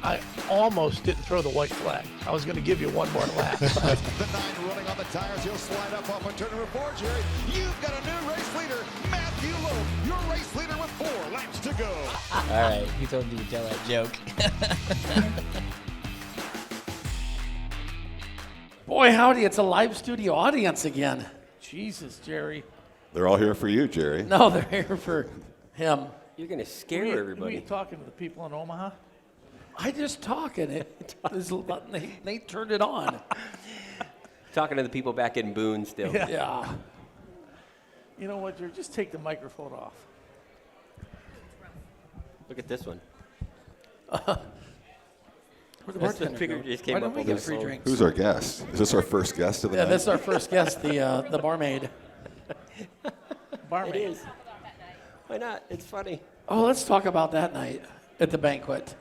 I almost didn't throw the white flag. I was going to give you one more lap. The 9 running on the tires. He'll slide up off of turn number 4, Jerry. You've got a new race leader, Matthew Loeb. Your race leader with 4 laps to go. All right, he told me to tell that joke. Boy, howdy, it's a live studio audience again. Jesus, Jerry. They're all here for you, Jerry. No, they're here for him. You're going to scare Were everybody. you talking to the people in Omaha? I just talk and they turned it on. Talking to the people back in Boone still. Yeah. You know what, Jerry? Just take the microphone off. Look at this one. Where'd the That's the bartender figure go? just came Why up don't we on get the free phone. drinks? Who's our guest? Is this our first guest of the Yeah, night? this is our first guest, the barmaid. Barmaid. It is. Why not? It's funny. Oh, let's talk about that night at the banquet.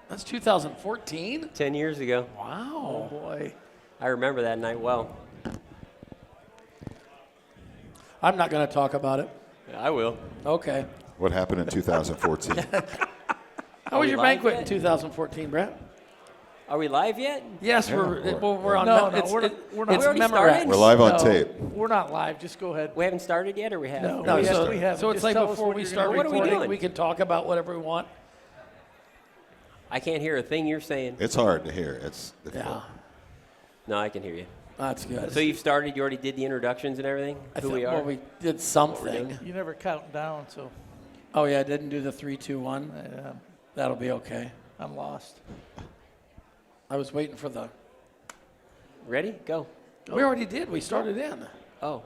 That's 2014? 10 years ago. Wow. Oh, boy. I remember that night well. I'm not going to talk about it. Yeah, I will. Okay. What happened in 2014? How was we your live banquet yet? in 2014, Brett? Are we live yet? Yes, Yeah, we're on. No, it's, we're not- it- we're not. it's We already Memorex. started? We're live on No, tape. We're not live. Just go ahead. We haven't started yet, or we have? No. No, We so, haven't. We haven't. so it's Just like tell us before what we you're start gonna- What are we recording, doing? we can talk about whatever we want. I can't hear a thing you're saying. It's hard to hear. It's difficult. Yeah, No, I can hear you. that's good. So you've started, you already did the introductions and everything? I Who thought- we are? Well, we did something. You never count down, so Oh, yeah, I didn't do the 3, 2, 1. That'll be okay. I'm lost. I was waiting for the. Ready? Go. We already did. We started in. Oh.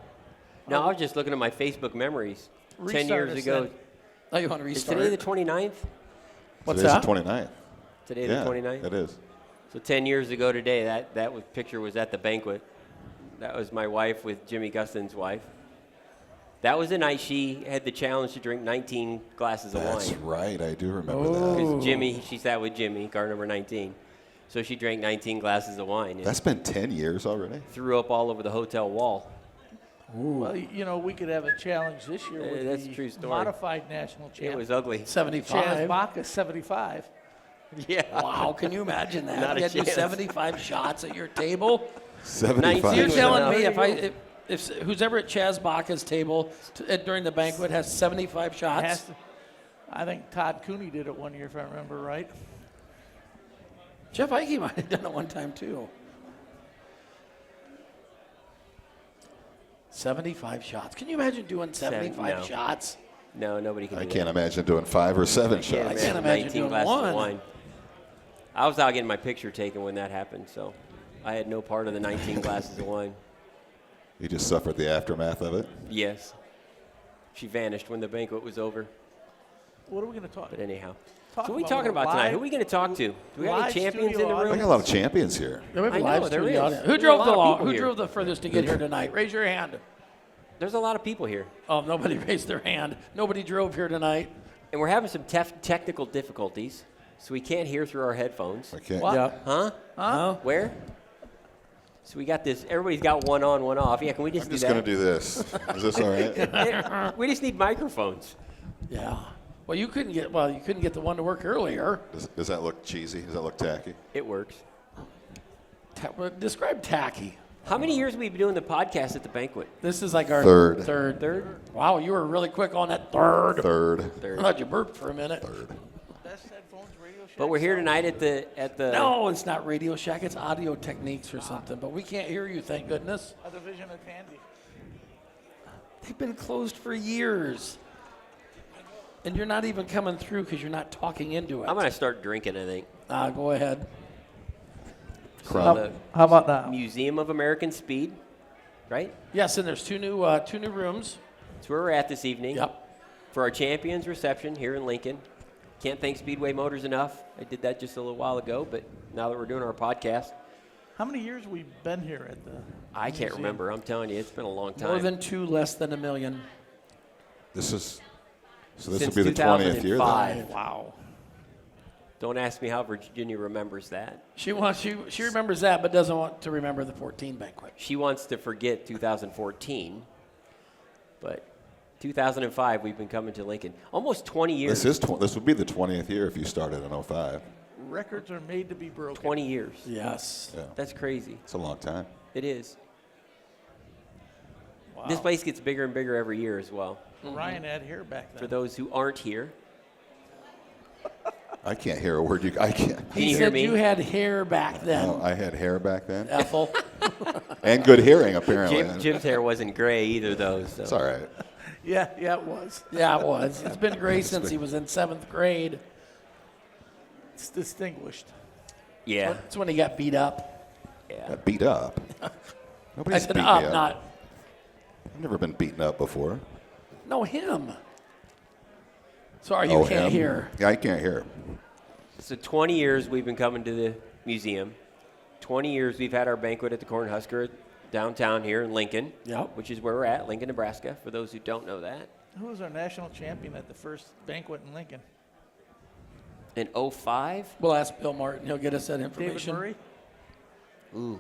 No, I was just looking at my Facebook memories. 10 Restart years us ago. then. Oh, you want to Is restart? today the 29th? What's Today's that? the 29th. Today Yeah, the 29th? it is. So 10 years ago today, picture was at the banquet. That was my wife with Jimmy Gustin's wife. That was the night she had the challenge to drink 19 glasses of That's wine. right. I do remember that. Because Jimmy, she sat with Jimmy, car number 19. So she drank 19 glasses of wine and That's been 10 years already. threw up all over the hotel wall. Well, you know, we could have a challenge this year with that's the a true story. modified national It champ. was ugly. Chaz 75. Baca, 75. Yeah. Wow, can you imagine that? Not a You had to do chance. 75 shots at your table. 75. So you're was telling enough. me if who's ever at Chaz Baca's table during the banquet has 75 shots? Has to- I think Todd Cooney did it one year, if I remember right. Jeff Ike might have done it one time too. 75 shots. Can you imagine doing 75 no. shots? No, nobody can I do can't that. imagine doing 5 or 7 Can't shots. can't imagine 19 doing glasses one. of wine. I was out getting my picture taken when that happened, so I had no part of the 19 glasses of wine. You just suffered the aftermath of it. Yes. She vanished when the banquet was over. What are we going to talk But anyhow. Talk So what are we about talking what, about tonight? live- Who are we going to talk to? Do we have any live champions in studio the I room? got a lot of champions here. Yeah, we have a I live know, there studio is. audience. Who There are a drove lot the of long? people Who here. drove the furthest to get here tonight? Raise your hand. There's a lot of people here. Oh, nobody raised their hand. Nobody drove here tonight. And we're having some technical difficulties, so we can't hear through our headphones. I can't. What? Yeah. Huh? Huh? Where? So we got this. Everybody's got one on, one off. Yeah, can we just I'm do just that? going to do this. Is this all right? We just need microphones. Yeah. Well, you couldn't get the one to work earlier. Does that look cheesy? Does that look tacky? It works. Describe tacky. How many years have we been doing the podcast at the banquet? This is like our Third. Third? Wow, you were really quick on that third. Third. I thought you burped for a minute. Best headphones, Radio Shack. But we're here tonight at the. No, it's not Radio Shack. It's Audio Techniques or something. But we can't hear you, thank goodness. A division of Tandy. They've been closed for years. And you're not even coming through because you're not talking into it. I'm gonna start drinking. I think. Go ahead. Crumb. The How about that? Museum of American Speed, right? Yes, and there's two new rooms. That's where we're at this evening. Yep. For our champions reception here in Lincoln. Can't thank Speedway Motors enough. I did that just a little while ago, but now that we're doing our podcast, How many years we've been here at the I can't museum? remember. I'm telling you, it's been a long time. More than 2, less than 1 million. This Since will be the 20th year. Then. 2005. Wow. Don't ask me how Virginia remembers that. She remembers that, but doesn't want to remember the 14 banquet. She wants to forget 2014, but 2005, we've been coming to Lincoln. Almost 20 years. This would be the 20th year if you started in 05. Records are made to be broken. 20 years. Yes. Yeah. That's crazy. It's a long time. It is. Wow. This place gets bigger and bigger every year as well. Ryan had hair back then. For those who aren't here, I can't hear a word I can't. Can He you hear said me? you had hair back then, No, I had hair back then. Ethel. And good hearing, apparently. Jim's hair wasn't gray either, though. So. It's all right. Yeah, it was. Yeah, it was. It's been gray since he was in 7th grade. It's distinguished. Yeah. That's when he got beat up. Yeah. Got beat up. I Nobody's said beat up, me up. not. I've never been beaten up before. No, him. Sorry, you can't him? hear. Yeah, I can't hear. So 20 years we've been coming to the museum. 20 years we've had our banquet at the Cornhusker downtown here in Lincoln, Yep. which is where we're at, Lincoln, Nebraska, for those who don't know that. Who was our national champion at the first banquet in Lincoln? In 05? We'll ask Bill Martin. He'll get us that David information. Murray? Ooh.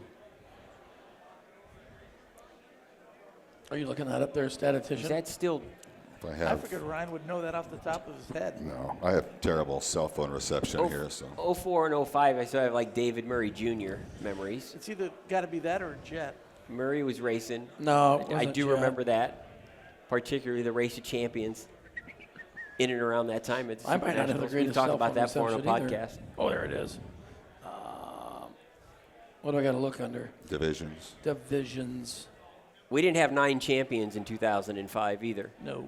Are you looking that up there, statistician? Is that still... If I I have, figured Ryan would know that off the top of his head. no, I have terrible cell phone reception here, so. 04 and 05, I still have like David Murray Jr. memories. It's either got to be that or a jet. Murray was racing. No, it I wasn't do Chad. remember that, particularly the Race of Champions in and around that time. I might not have the We've greatest talked cell about phone that more on a reception either. podcast. Oh, there it is. What do I got to look under? Divisions. Divisions. We didn't have 9 champions in 2005 either. No.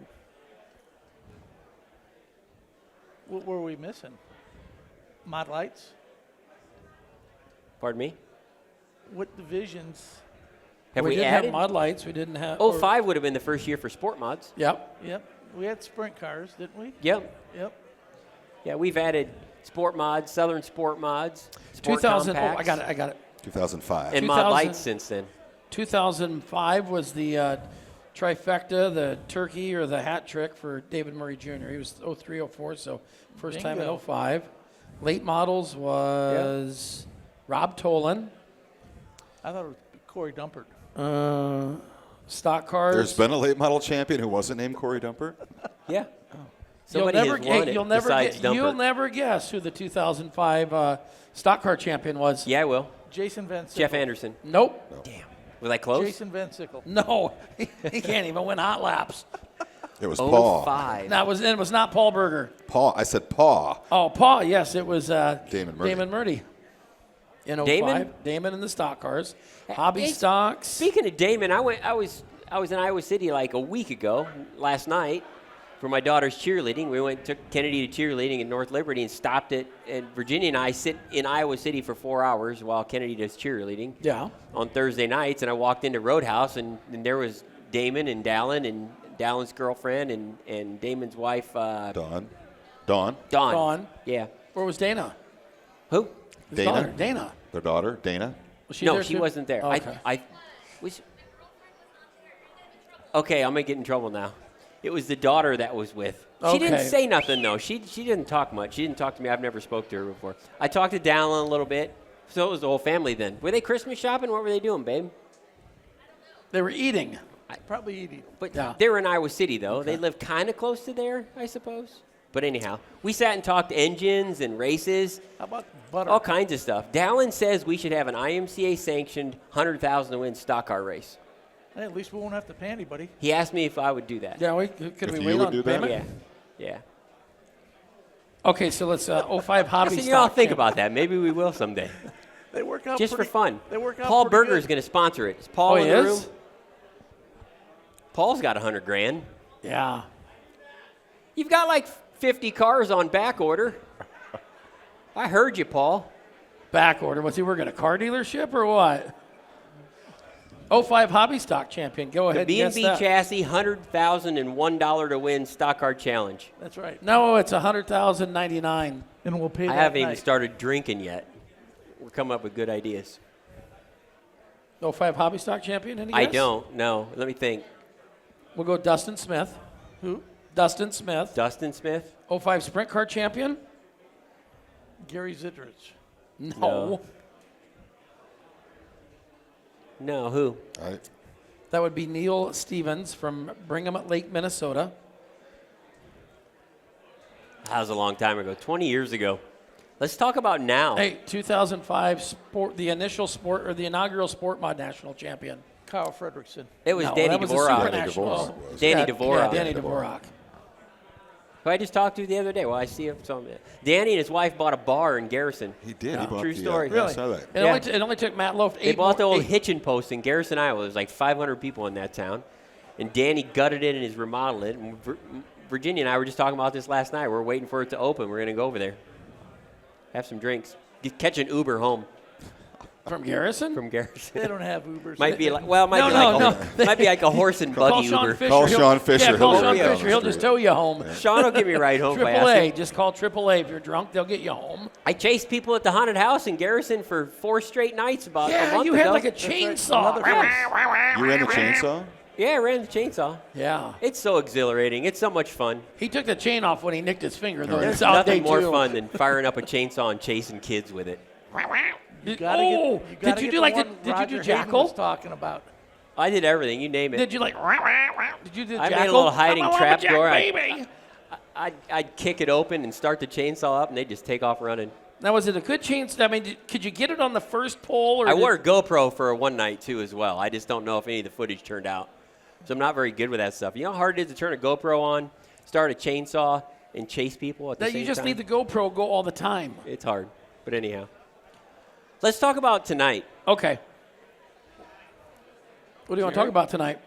What were we missing? Mod lights? Pardon me? What divisions? Have we we didn't added? have mod lights. We didn't have. 05 would have been the first year for sport mods. Yep. Yep. We had sprint cars, didn't we? Yep. Yep. Yeah, we've added sport mods, Southern sport mods, sport 2000. Oh, compacts, I got it. 2005. and mod 2000 lights since then. 2005 was the trifecta, the turkey or the hat trick for David Murray Jr. He was 03, 04, so first time Bingo. in 05. Late models was Rob Tolan. I thought it was Cory Dumpert. Stock cars. There's been a late model champion who wasn't named Cory Dumpert. Yeah. You'll Somebody never, has won it you'll never besides get, you'll Dumpert. never guess who the 2005 stock car champion was. Yeah, I will. Jason Van Sickle. Jeff Anderson. Nope. Damn. Was I close? Jason Van Sickle. No, he can't even win hot laps. It was Paul. 05. That was it. Was not Paul Berger. Paul. I said Paw. Oh, Paul. Yes, it was Damon Murray. Damon Murray. In 05. Damon? Damon in the stock cars. Hobby Hey, stocks. Speaking of Damon, I was in Iowa City like a week ago, last night, for my daughter's cheerleading. We took Kennedy to cheerleading in North Liberty and stopped at Virginia and I sit in Iowa City for 4 hours while Kennedy does cheerleading. Yeah. On Thursday nights, and I walked into Roadhouse, and there was Damon and Dallin and Dallin's girlfriend and Damon's wife, Dawn. Dawn. Yeah. Where was Dana? Who? His Dana? daughter, Dana. Their daughter, Dana. Was she No, there she too? wasn't there. Oh, okay. I was. Okay, I'm gonna get in trouble now. It was the daughter that was with. She didn't Okay. say nothing though. She didn't talk much. She didn't talk to me. I've never spoke to her before. I talked to Dallin a little bit. So it was the whole family then. Were they Christmas shopping? What were they doing, babe? They were eating. Probably eating. But Yeah. they're in Iowa City though. They live kind of close to there, I suppose. But anyhow, we sat and talked engines and races. How about butter? All kinds of stuff. Dallin says we should have an IMCA sanctioned 100,000 to win stock car race. Hey, at least we won't have to pay anybody. He asked me if I would do that. Yeah, could If we you wait would on do that? payment? Yeah. Okay, so let's 05 hobby Listen, stock. you know, I'll think champ. about that. Maybe we will someday. They work out Just pretty, for fun. They work out Paul pretty Berger is good. going to sponsor it. Is Paul Oh, in he the is? room? Paul's got $100,000. Yeah. You've got like 50 cars on back order. I heard you, Paul. Back order. What's he working, a car dealership or what? 05 hobby stock champion. Go ahead. The guess B&B that. chassis, $100,001 to win stock car challenge. That's right. No, it's 100,099. And we'll pay I that haven't even night. started drinking yet. We're coming up with good ideas. 05 hobby stock champion. Any I guess? don't. No. Let me think. We'll go Dustin Smith. Who? Dustin Smith. Dustin Smith? 05 sprint car champion. Gary Zitrich. No. No, who? That would be Neil Stevens from Brigham Lake, Minnesota. That was a long time ago, 20 years ago. Let's talk about now. Hey, 2005 the inaugural Sport Mod National Champion. Kyle Fredrickson. It was No, Danny that was a Dvorak. Super Danny National. Dvorak was. Danny Yeah, Dvorak. Yeah, Danny Dvorak. Who I just talked to the other day. Well, I see him. Danny and his wife bought a bar in Garrison. He did. He bought True the, story. I Really? saw that. It only took Matt Loaf They bought the old hitching post in Garrison, Iowa. There's like 500 people in that town. And Danny gutted it and is remodeling it. And Virginia and I were just talking about this last night. We're waiting for it to open. We're going to go over there, have some drinks, catch an Uber home from Garrison. from Garrison. They don't have Ubers. Might be like might be like a horse and Call buggy Sean Uber. Fisher. Call He'll- Sean Fisher. Yeah, call He'll Sean get you on Fisher. the He'll just street. tow you home. Sean will give me a ride home. if I ask AAA. him. Just call AAA. If you're drunk, they'll get you home. I chased people at the haunted house in Garrison for 4 straight nights about a Yeah, month you ago. had like a chainsaw. You ran the chainsaw? Yeah, I ran the chainsaw. Yeah. It's so exhilarating. It's so much fun. He took the chain off when he nicked his finger, though. There's It's out day nothing more two. fun than firing up a chainsaw and chasing kids with it. You gotta get, did you do like the, one did you Roger do Hayden Jackal? was talking about. I did everything. You name it. Did you like? Did you do I Jackal? made a little hiding I'm a trap lumberjack, door. baby. I'd kick it open and start the chainsaw up, and they'd just take off running. Now, was it a good chainsaw? I mean, could you get it on the first pole? Or I wore a GoPro for one night, too, as well. I just don't know if any of the footage turned out. So I'm not very good with that stuff. You know how hard it is to turn a GoPro on, start a chainsaw, and chase people at the That same you just time? need the GoPro go all the time. It's hard. But anyhow. Let's talk about tonight. Okay. What do you want to talk about tonight?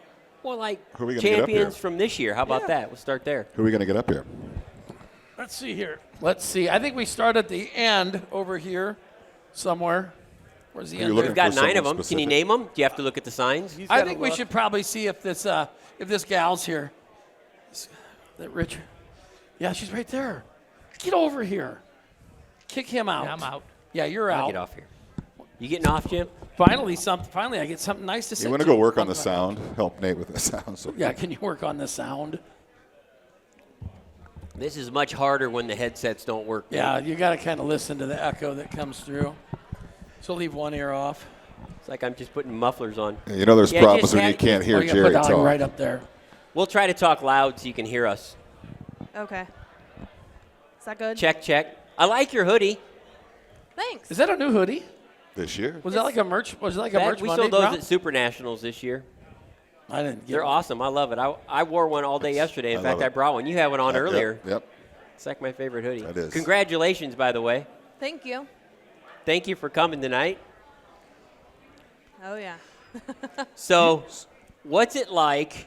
Well, like Who are we gonna get up here? champions from this year. How about that? We'll start there. Who are we going to get up here? Let's see here. Let's see. I think we start at the end over here somewhere. Where's the Are you end? looking We've got for 9 of them. someone Can you specific? name them? Do you have to look at the signs? He's I gotta think we look. should probably see if this gal's here. That Richard. Yeah, she's right there. Get over here. Kick him out. Yeah, I'm out. Yeah, you're I'll out. get off here. You getting off, Jim? Finally, I get something nice to say. You want to go work on the sound? Help Nate with the sound. So Yeah, can you work on the sound? This is much harder when the headsets don't work. Yeah, you got to kind of listen to the echo that comes through. So leave one ear off. It's like I'm just putting mufflers on. You know there's Yeah, problems just when you have- can't hear Or you Jerry put talk. right up there. We'll try to talk loud so you can hear us. Okay. Is that good? Check, check. I like your hoodie. Thanks. Is that a new hoodie? This year? Was that like a merch? Was it like a merch We Monday sold those drop? at Super Nationals this year. I didn't get They're one. awesome. I love it. I wore one all day yesterday. In I fact, love it. I brought one. You had one on Yep, earlier. Yep. It's like my favorite hoodie. That is. Congratulations, by the way. Thank you. Thank you for coming tonight. Oh, yeah. So, what's it like?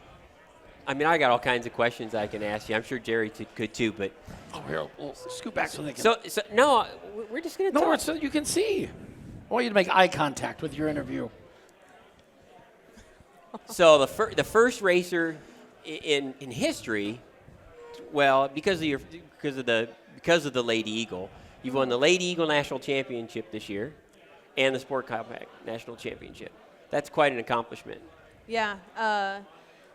I mean, I got all kinds of questions I can ask you. I'm sure Jerry could too, but Oh, here, we'll scoot back so they can. so no, we're just gonna no, talk. so you can see. I want you to make eye contact with your interview. So the first racer in history, well, because of the Lady Eagle, you've won the Lady Eagle National Championship this year, and the Sport Compact National Championship. That's quite an accomplishment. Yeah.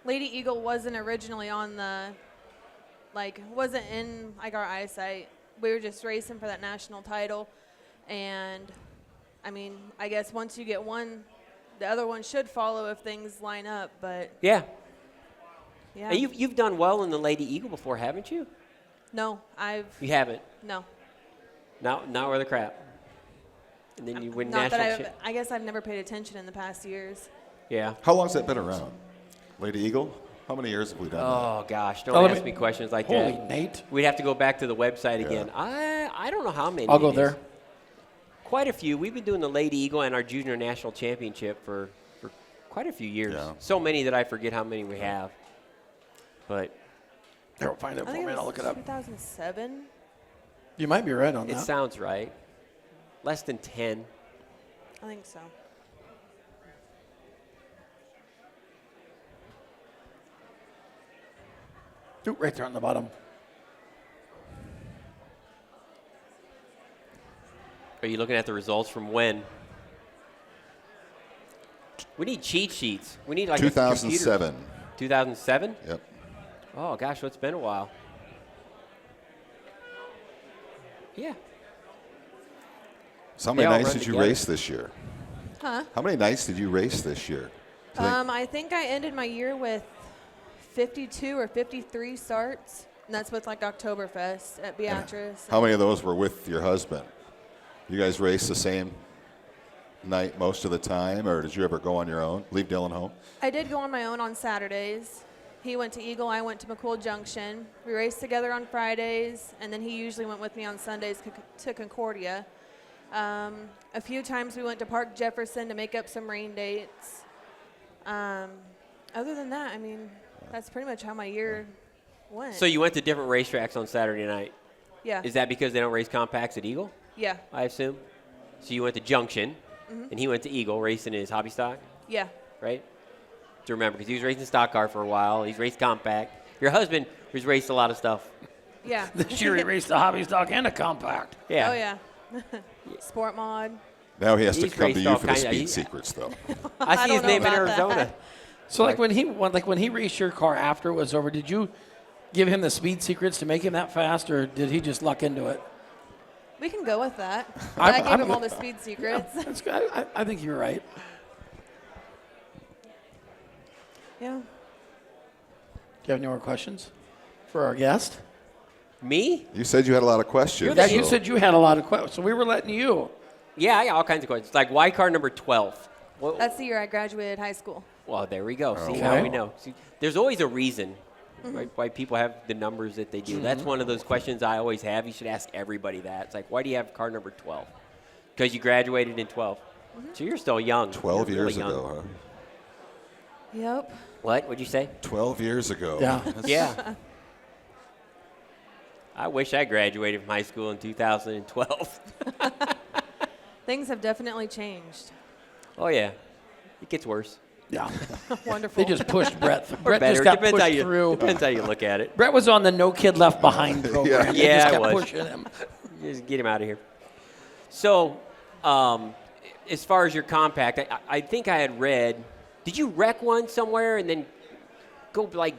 Lady Eagle wasn't originally on wasn't in our eyesight. We were just racing for that national title. And, I mean, I guess once you get one, the other one should follow if things line up. But, Yeah. yeah. And you've done well in the Lady Eagle before, haven't you? No, You haven't. no. Not worth the crap. And then you win Not that national. I guess I've never paid attention in the past years. Yeah. How long's that been around? Lady Eagle? How many years have we done that? Oh gosh, don't Oh, let ask me- me questions like Holy that. Nate. We'd have to go back to the website Yeah. again. I don't know how many. I'll go it is. there. Quite a few. We've been doing the Lady Eagle and our Junior National Championship for quite a few years. Yeah. So many that I forget how many we have. But Here, we'll find it I for think me. it I'll was look it up. 2007. You might be right on it that. sounds right. Less than 10. I think so. Ooh, right there on the bottom. Are you looking at the results from when? We need cheat sheets. We need like a computer. 2007. 2007? Yep. Oh gosh, well, it's been a while. Yeah. So how many They all nights run did you together. race this year? Huh? How many nights did you race this year? I think I ended my year with 52 or 53 starts, and that's with like Oktoberfest at Beatrice. How many of those were with your husband? You guys race the same night most of the time, or did you ever go on your own, leave Dylan home? I did go on my own on Saturdays. He went to Eagle, I went to McCool Junction. We raced together on Fridays, and then he usually went with me on Sundays to Concordia. A few times we went to Park Jefferson to make up some rain dates. Other than that, I mean, that's pretty much how my year went. So you went to different racetracks on Saturday night. Yeah. Is that because they don't race compacts at Eagle? Yeah. I assume. So you went to Junction, and he went to Eagle racing his hobby stock, Yeah. right? To remember, because he was racing stock car for a while. He's raced compact. Your husband has raced a lot of stuff. Yeah. This year he raced a hobby stock and a compact. Yeah. Oh, yeah. Sport mod. Now he has to He's come to raced you all for the kinds of- speed secrets, though. I see his don't know name in about Arizona. that. So when he raced your car after it was over, did you give him the speed secrets to make him that fast, or did he just luck into it? We can go with that. I'm- I gave I'm- him all the speed secrets. That's good. I think you're right. Yeah. Do you have any more questions for our guest? Me? You said you had a lot of questions. Yeah, you so- said you had a lot of questions, so we were letting you. Yeah, I got all kinds of questions. Like, why car number 12? Well, That's the year I graduated high school. well, there we go. See, Okay. now we know. See, there's always a reason right, why people have the numbers that they do. That's one of those questions I always have. You should ask everybody that. It's like, why do you have car number 12? Because you graduated in 12. So you're still young. 12 You're really years young. ago, huh? Yep. What? What'd you say? 12 years ago. Yeah. That's- Yeah. I wish I graduated from high school in 2012. Things have definitely changed. Oh, yeah. It gets worse. Yeah. Wonderful. They just pushed Brett. Or Brett better. just got Depends how pushed you, through. Depends how you look at it. Brett was on the No Kid Left Behind program. They Yeah, just I kept was. pushing him. Just get him out of here. So, as far as your compact, I think I had read, did you wreck one somewhere and then go, like,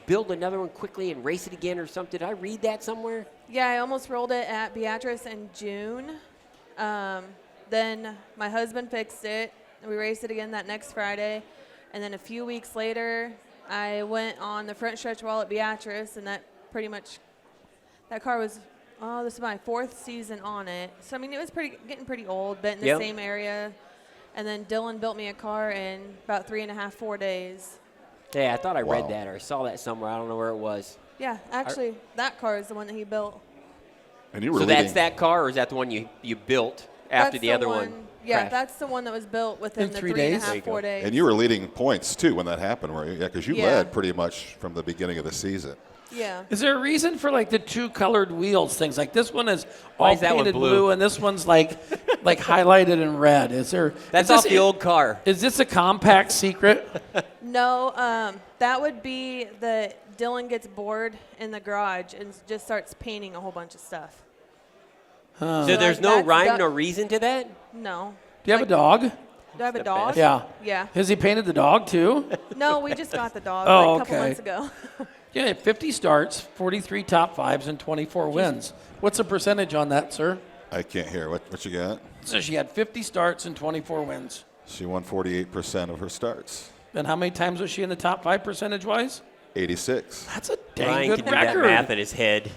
build another one quickly and race it again or something? Did I read that somewhere? Yeah, I almost rolled it at Beatrice in June. Then my husband fixed it. We raced it again that next Friday. And then a few weeks later, I went on the front stretch wall at Beatrice, and that pretty much, that car was, this is my 4th season on it. So, I mean, it was getting pretty old, but in the Yep. same area. And then Dylan built me a car in about 3.5, 4 days. Yeah, I thought I read Wow. that or I saw that somewhere. I don't know where it was. Yeah, actually, that car is the one that he built. And you were So leading. that's that car, or is that the one you built after That's the other one? Yeah, crashed? that's the one that was built within In the 3 3 and a days? There half, you go. 4 days. And you were leading points, too, when that happened, were you? Yeah, because you Yeah. led pretty much from the beginning of the season. Yeah. Is there a reason for like the 2 colored wheels things? Like this one is Why all is that one painted blue? blue and this one's like highlighted in red. Is there? That's is off this- the old car. Is this a compact secret? No, that would be that Dylan gets bored in the garage and just starts painting a whole bunch of stuff. So there's no that's rhyme the- nor reason to that? No. Do you have a dog? Do I have a the dog? best. Yeah. Yeah. Has he painted the dog too? No, we just got the dog Oh, like a couple okay. months ago. Yeah, 50 starts, 43 top 5s, and 24 wins. What's the percentage on that, sir? I can't hear. What you got? So she had 50 starts and 24 wins. She won 48% of her starts. And how many times was she in the top 5 percentage-wise? 86. That's a dang Ryan good can do record. that math in his head.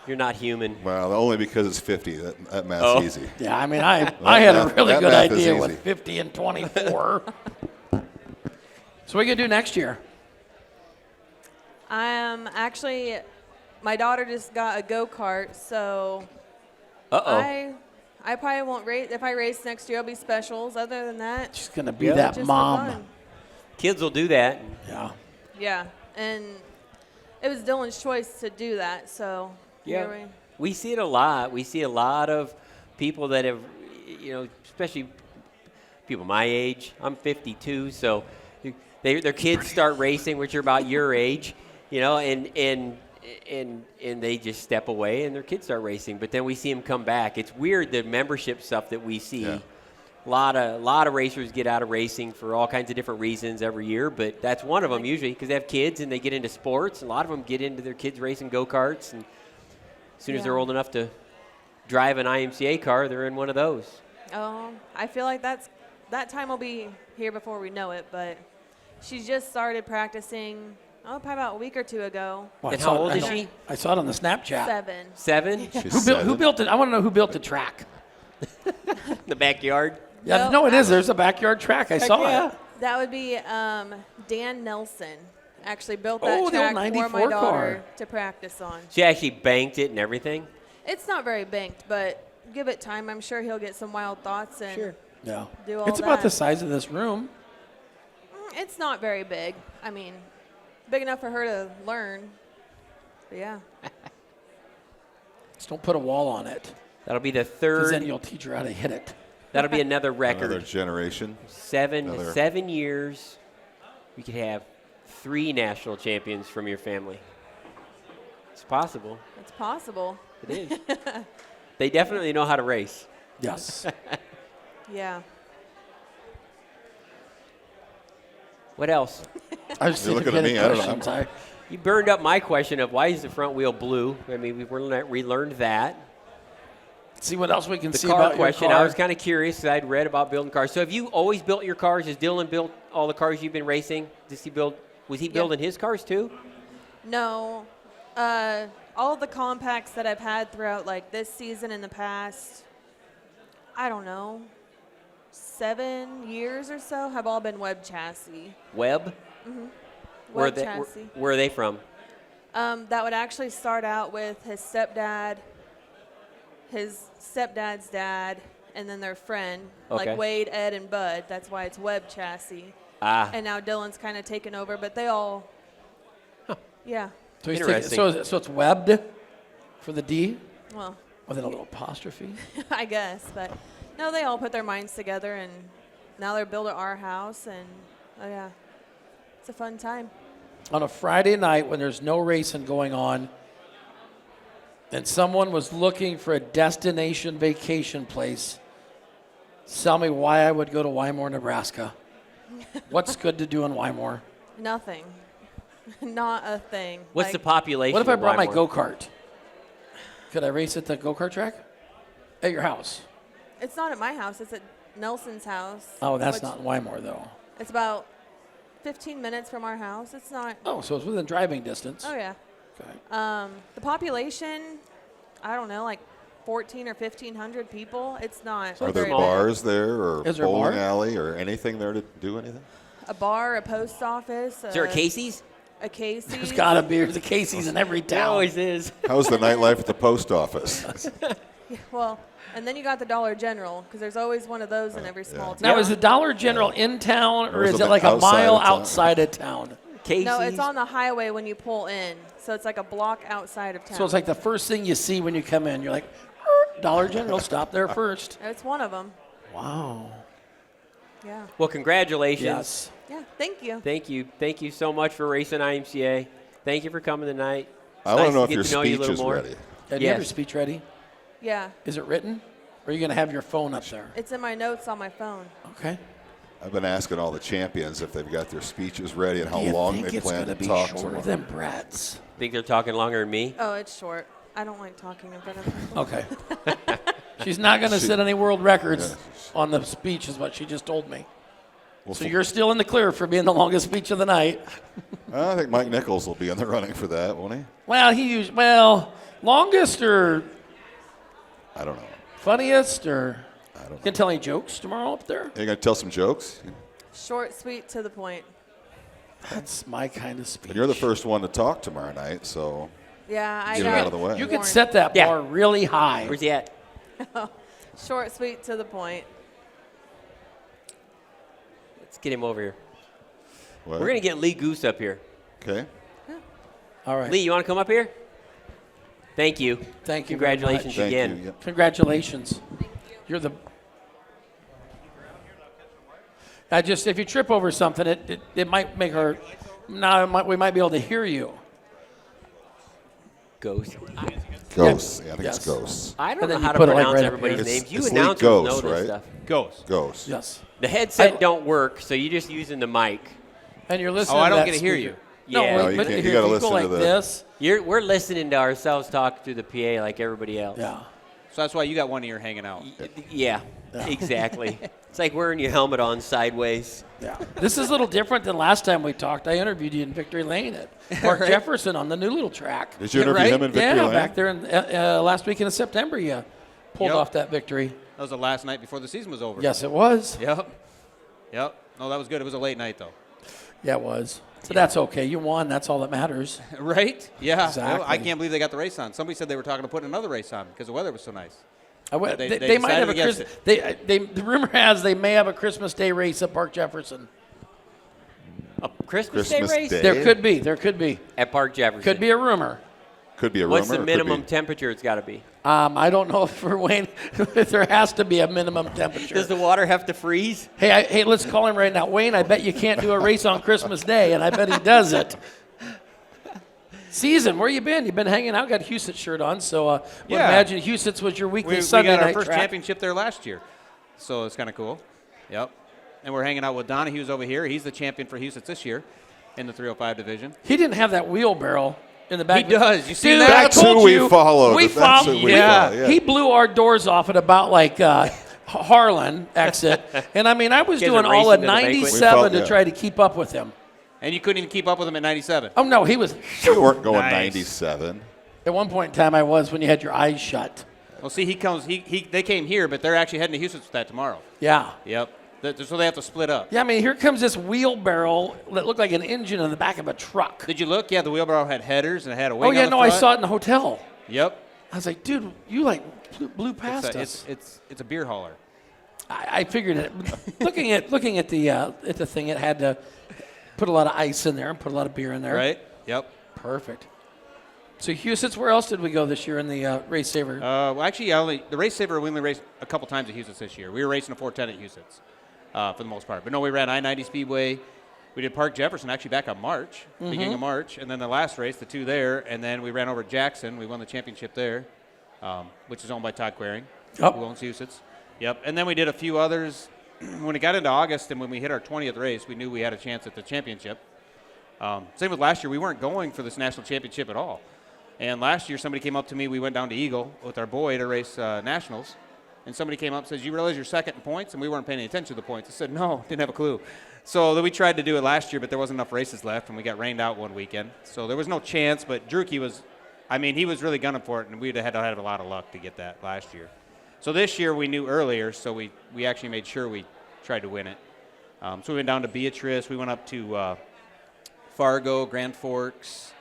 You're not human. Well, only because it's 50. That math's Oh. easy. Yeah, I mean, I had a math- really that good math is idea easy. with 50 and 24. So what are you going to do next year? Actually, my daughter just got a go-kart, so Uh-oh. I probably won't race. If I race next year, it'll be specials. Other than that, She's going to be Yeah. that just for mom. fun. Kids will do that. Yeah. Yeah, and it was Dylan's choice to do that, so here we. We see it a lot. We see a lot of people that have, especially people my age. I'm 52, so their kids start racing, which are about your age, and they just step away and their kids start racing. But then we see them come back. It's weird, the membership stuff that we see. Yeah. A lot of racers get out of racing for all kinds of different reasons every year, but that's one of them usually because they have kids and they get into sports. A lot of them get into their kids racing go-karts, and as soon as they're old enough to drive an IMCA car, they're in one of those. Oh, I feel like that time will be here before we know it, but she just started practicing, probably about a week or 2 ago. Well, And how old is she? I saw it on the Snapchat. 7. 7? Who built it? I want to know who built the track. The backyard? Yeah, No, no, it is. There's a backyard track. I saw yeah. it. That would be Dan Nelson. Actually built Oh, that the old track for 94 my daughter car. to practice on. She actually banked it and everything? It's not very banked, but give it time. I'm sure he'll get some wild thoughts and Yeah. do all It's about the that. size of this room. It's not very big. I mean, big enough for her to learn. But yeah. Just don't put a wall on it, That'll be the because then third. you'll teach her how to hit it. That'll be another record. Another generation. 7 years. We could have 3 national champions from your family. It's possible. It's possible. It is. They definitely know how to race. Yes. Yeah. What else? I was You're thinking looking at me, I don't know. questions. I- You burned up my question of why is the front wheel blue? I mean, we learned that. See what else we can The see car about question, your car. I was kind of curious because I'd read about building cars. So have you always built your cars? Has Dylan built all the cars you've been racing? Was he building his cars too? No. All the compacts that I've had throughout like this season and the past, I don't know, 7 years or so have all been web chassis. Web? Web chassis. Where are they from? That would actually start out with his stepdad, his stepdad's dad, and then their friend, Okay. like Wade, Ed, and Bud. That's why it's web chassis. Ah, And now Dylan's kind of taken over, but they all, yeah. So, he's Interesting. so it's webbed for the D Well, with a little apostrophe. I guess, but no, they all put their minds together, and now they're building our house, and oh yeah, it's a fun time. On a Friday night when there's no racing going on, and someone was looking for a destination vacation place, tell me why I would go to Wymore, Nebraska. What's good to do in Wymore? Nothing, not a thing. what's the population? What if I of brought my Wymore? go-kart? Could I race at the go-kart track? At your house? It's not at my house. It's at Nelson's house. Oh, that's which- not in Wymore, though. It's about 15 minutes from our house. It's not. Oh, so it's within driving distance. Oh yeah. Okay. The population, I don't know, like 1,400 or 1,500 people. It's not. Are there very big. bars there or Is there a bowling bar? alley or anything there to do anything? A bar, a post office. Is there a Casey's? A Casey's. There's got to be. There's a Casey's in every There town. always is. How's the nightlife at the post office? Well, and then you got the Dollar General, because there's always one of those in every small town. Now, is the Dollar General in town, or Or is is it it like a outside mile of town? outside of town? Casey's. No, it's on the highway when you pull in. So it's like a block outside of town. So it's like the first thing you see when you come in. You're like, Dollar General, stop there first. It's one of them. Wow. Yeah. Well, congratulations. Yes. Yeah. Thank you. Thank you. Thank you so much for racing IMCA. Thank you for coming tonight. It's I want nice to know if get your to know you a speech little is more. ready. Do you have your Yes. speech ready? Yeah. Is it written? Or are you going to have your phone up there? It's in my notes on my phone. Okay. I've been asking all the champions if they've got their speeches ready and how Do you long think they it's plan going to be talk shorter tomorrow. than Brett's? Think they're talking longer than me? Oh, it's short. I don't like talking in front of people. Okay. She's not going to set any world records on the speech, is what she just told me. Well, So you're still in the clear for being the longest speech of the night. I think Mike Nichols will be in the running for that, won't he? Well, longest or I don't know. funniest or I don't know. can tell any jokes tomorrow up there? Are you going to tell some jokes? Short, sweet, to the point. That's my kind of speech. And you're the first one to talk tomorrow night, so Yeah, I Get it got out of the way. You can warned. set that Yeah. bar really high. Where's he at? Short, sweet, to the point. Let's get him over here. what? We're going to get Lee Goos up here. Okay. All right. Lee, you want to come up here? Thank you. Thank you very Congratulations much. Thank again. you. Yep. Congratulations. You're the. If you trip over something, it might make her. We might be able to hear you. Ghost. Ghosts. Yeah, I think Yes. it's ghosts. I don't And know then how you to put it, like, pronounce right up everybody's here. names. You It's Lee announcers Ghost, know this right? stuff. Ghost. Ghosts. Yes. The headset don't work, so you're just using the mic. And you're listening. Oh, I to don't that get to hear speaker. you. No, Yeah. No, you but can't. if You gotta you listen go to like the- this. We're listening to ourselves talk through the PA like everybody else. Yeah. So that's why you got one ear hanging out. Yeah. Exactly. It's like wearing your helmet on sideways. Yeah. This is a little different than last time we talked. I interviewed you in Victory Lane at Park Jefferson on the new little track. Did you interview him in Victory Lane? Back there in, last weekend in September, you pulled off that victory. That was the last night before the season was over. Yes, it was. Yep. No, that was good. It was a late night, though. Yeah, it was. So that's okay. You won. That's all that matters. Right? Yeah. Exactly. I can't believe they got the race on. Somebody said they were talking to putting another race on because the weather was so nice. They might have a decided the rumor has they may have a Christmas Day race at Park Jefferson. A Christmas Day race? Day? There could be. At Park Jefferson. Could be a rumor. Could be a What's rumor. the minimum temperature it's got to be? I don't know for Wayne if there has to be a minimum temperature. Does the water have to freeze? Hey, let's call him right now. Wayne, I bet you can't do a race on Christmas Day, and I bet he does it. Season, where you been? You've been hanging out. Got a Husitz shirt on, so I imagine Husitz was your weekly Sunday we got our night first track. championship there last year, so it's kind of cool. Yep. And we're hanging out with Donahue's over here. He's the champion for Husitz this year in the 305 division. He didn't have that wheelbarrow in the back. He does. You see Dude, that? That's I told who you, we followed. We That's followed. who we Yeah. followed, He blew our doors off at about like Harlan exit, and I mean I was You guys doing are all of racing to the banquet? 97 to Yeah. try to keep up with him. And you couldn't even keep up with him at 97. Oh no, he was. You weren't going Nice. 97. At one point in time, I was when you had your eyes shut. Well, see, they came here, but they're actually heading to Houston with that tomorrow. Yeah. Yep. So they have to split up. Yeah, I mean, here comes this wheelbarrow that looked like an engine in the back of a truck. Did you look? Yeah, the wheelbarrow had headers and it had a wing Oh, yeah, on the no, I front. saw it in the hotel. Yep. I was like, dude, you like blew past us. It's a beer hauler. I figured it. looking at the thing, it had to put a lot of ice in there and put a lot of beer in there. Right? Yep. Perfect. So Husitz, where else did we go this year in the Race Saver? Well, actually, the Race Saver, we only raced a couple times at Husitz this year. We were racing a 410 at Husitz for the most part. But no, we ran I-90 Speedway. We did Park Jefferson actually back on March, beginning of March, and then the last race, the two there, and then we ran over at Jackson. We won the championship there, which is owned by Todd Quering, who owns Husitz. Yep, and then we did a few others. When it got into August and when we hit our 20th race, we knew we had a chance at the championship. Same with last year. We weren't going for this national championship at all. And last year, somebody came up to me. We went down to Eagle with our boy to race nationals. And somebody came up and says, you realize you're second in points? And we weren't paying any attention to the points. I said, no, didn't have a clue. So we tried to do it last year, but there wasn't enough races left, and we got rained out one weekend. So there was no chance, but Druki was, he was really gunning for it, and we'd had to have a lot of luck to get that last year. So this year we knew earlier, so we actually made sure we tried to win it. So we went down to Beatrice. We went up to Fargo, Grand Forks,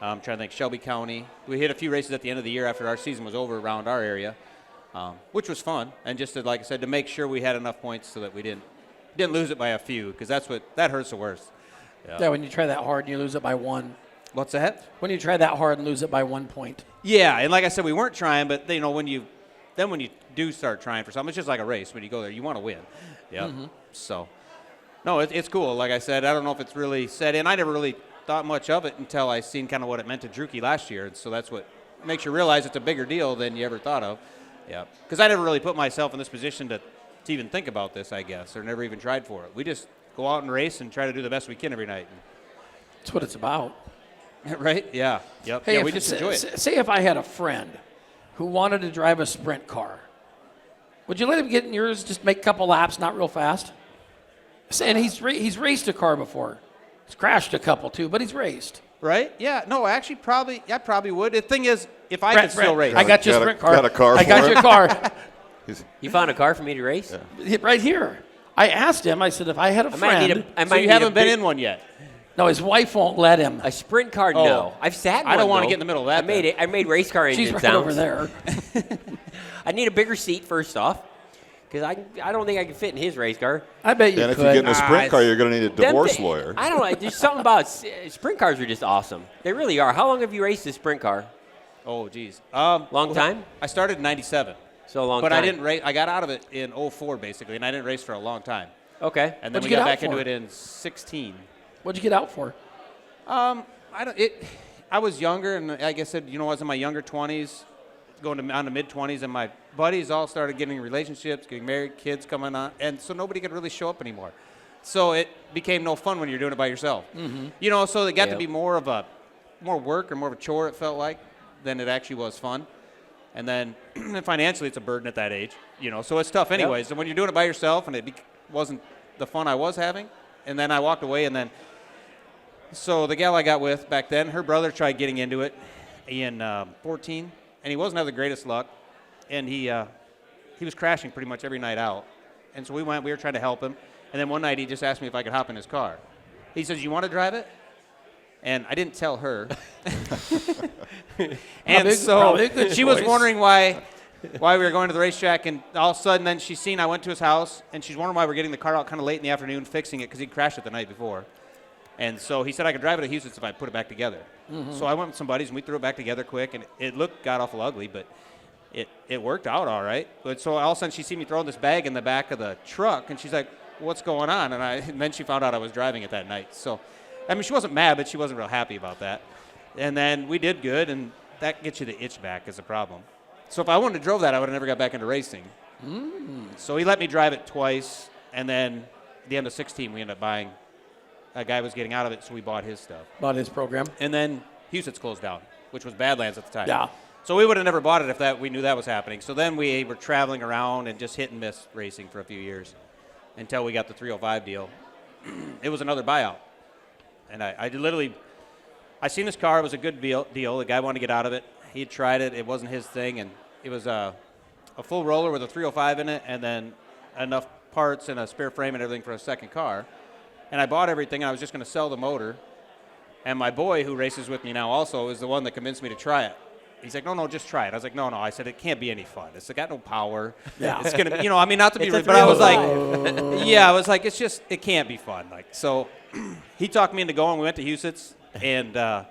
trying to think, Shelby County. We hit a few races at the end of the year after our season was over around our area, which was fun. And just to, like I said, to make sure we had enough points so that we didn't lose it by a few, because that hurts the worst. Yeah, when you try that hard and you lose it by one. What's that? When you try that hard and lose it by 1 point. Yeah, and like I said, we weren't trying, but when you do start trying for something, it's just like a race. When you go there, you want to win. Yeah. So, no, it's cool. Like I said, I don't know if it's really set in. I never really thought much of it until I seen kind of what it meant to Druki last year, and so that's what makes you realize it's a bigger deal than you ever thought of. Yeah, because I never really put myself in this position to even think about this, I guess, or never even tried for it. We just go out and race and try to do the best we can every night. That's what it's about. Right? Yeah. Yep. Hey, yeah, we just enjoy it. Say if I had a friend who wanted to drive a sprint car, would you let him get in yours, just make a couple laps, not real fast? And he's raced a car before. He's crashed a couple too, but he's raced. Right? Yeah. No, actually, I probably would. The thing is, if I could still race. I got you a sprint car. Got a car I got for you him? a car. You found a car for me to race? Right here. I asked him, I said, if I had a friend. So you haven't been in one yet? No, his wife won't let him. A sprint car, no. I've sat in I don't one, want to though. get in the middle of that. I made race car engine She's right sounds. over there. I need a bigger seat first off, because I don't think I can fit in his race car. I bet you And if could. you get in a sprint car, you're going to need a divorce lawyer. I don't know. There's something about sprint cars are just awesome. They really are. How long have you raced a sprint car? Oh, geez. Long time? I started in 97. So a long but time. I didn't race. I got out of it in 04, basically, and I didn't race for a long time. Okay. And then What'd we you got get out back into for? it in 16. What'd you get out for? I was younger, and like I said, I was in my younger 20s, going on to mid-20s, and my buddies all started getting relationships, getting married, kids coming on, and so nobody could really show up anymore. So it became no fun when you're doing it by yourself. So it got to be more work or more of a chore, it felt like, than it actually was fun. And then financially, it's a burden at that age, so it's tough anyways. And when you're doing it by yourself, and it wasn't the fun I was having, and then I walked away, and then so the gal I got with back then, her brother tried getting into it in 14, and he wasn't having the greatest luck, and he was crashing pretty much every night out. And so we were trying to help him, and then one night he just asked me if I could hop in his car. He says, "You want to drive it?" And I didn't tell her. And so she was wondering why we were going to the racetrack, and all of a sudden then she's seen I went to his house, and she's wondering why we're getting the car out kind of late in the afternoon fixing it because he crashed it the night before. And so he said I could drive it to Houston if I put it back together. Mm-hmm. So I went with some buddies, and we threw it back together quick, and it looked god-awful ugly, but it worked out all right. But so all of a sudden she seen me throwing this bag in the back of the truck, and she's like, "What's going on?" And then she found out I was driving it that night. So, I mean, she wasn't mad, but she wasn't real happy about that. And then we did good, and that gets you the itch back is a problem. So if I wouldn't have drove that, I would have never got back into racing. So he let me drive it twice, and then at the end of 16, we ended up buying. A guy was getting out of it, so we bought his stuff. Bought his program. And then Houston's closed down, which was Badlands at the time. Yeah. So we would have never bought it if we knew that was happening. So then we were traveling around and just hit and miss racing for a few years until we got the 305 deal. It was another buyout. And I seen this car. It was a good deal. The guy wanted to get out of it. He had tried it. It wasn't his thing. And it was a full roller with a 305 in it and then enough parts and a spare frame and everything for a second car. And I bought everything, and I was just going to sell the motor. And my boy, who races with me now also, is the one that convinced me to try it. He's like, no, just try it. I was like, no. I said, it can't be any fun. It's got no power. Yeah. It's going to, not to be rude, but I was like, it can't be fun. So he talked me into going. We went to Houston's, and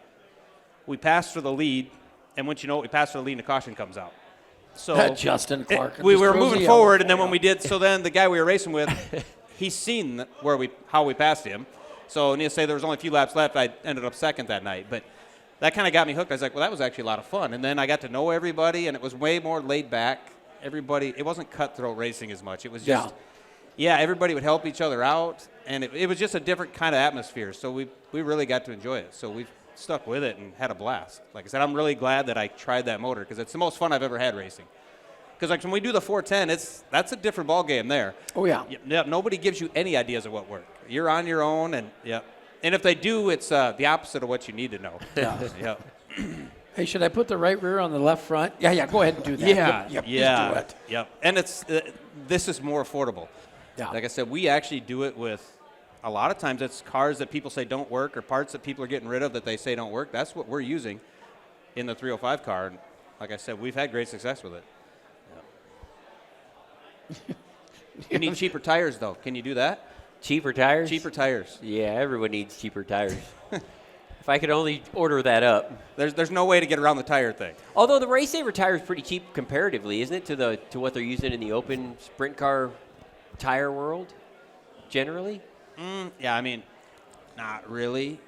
we passed for the lead. And once you know it, we passed for the lead, and the caution comes out. So Justin Clark. We were moving forward, and then when we did, so then the guy we were racing with, he's seen how we passed him. So needless to say, there was only a few laps left. I ended up second that night. But that kind of got me hooked. I was like, well, that was actually a lot of fun. And then I got to know everybody, and it was way more laid back. Everybody, it wasn't cutthroat racing as much. It was just, everybody would help each other out. And it was just a different kind of atmosphere. So we really got to enjoy it. So we've stuck with it and had a blast. Like I said, I'm really glad that I tried that motor because it's the most fun I've ever had racing. Because when we do the 410, that's a different ball game there. Oh, yeah. Nobody gives you any ideas of what work. You're on your own, and And if they do, it's the opposite of what you need to know. Yeah. Hey, should I put the right rear on the left front? Yeah, go ahead and do that. Yeah, Just do it. Yep. And this is more affordable. Yeah. Like I said, we actually do it with, a lot of times it's cars that people say don't work or parts that people are getting rid of that they say don't work. That's what we're using in the 305 car. And like I said, we've had great success with it. You need cheaper tires, though. Can you do that? Cheaper tires? Cheaper tires. Yeah, everyone needs cheaper tires. If I could only order that up. There's no way to get around the tire thing. Although the Race Saver tire is pretty cheap comparatively, isn't it, to what they're using in the open sprint car tire world, generally? Yeah, I mean, not really.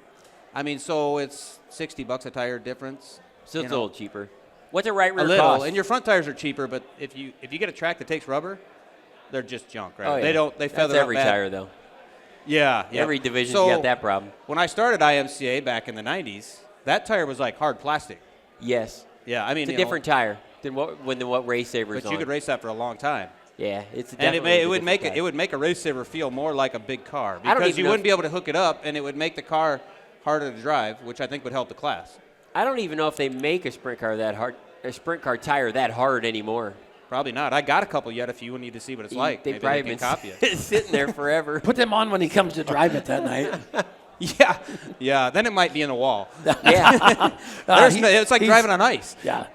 I mean, so it's $60 a tire difference. So it's a little cheaper. What's a right rear a little, cost? and your front tires are cheaper. But if you get a track that takes rubber, they're just junk, right? Oh, yeah. They feather That's every up bad. tire though. Yeah. Every division's so, got that problem. When I started IMCA back in the 90s, that tire was like hard plastic. Yes. Yeah, I mean, it's a different tire than what Race Saver's But you could race that for a long time. Yeah, it's and it would make tire. it would make a Race Saver feel more like a big car because you wouldn't be able to hook it up, and it would make the car harder to drive, which I think would help the class. I don't even know if they make a sprint car tire that hard anymore. Probably not. I got a couple yet. If you need to see what it's like, They've probably been copy it. sitting there forever. Put them on when he comes to drive it that night. Yeah. Then it might be in the wall. Yeah, it's like driving on ice. Yeah.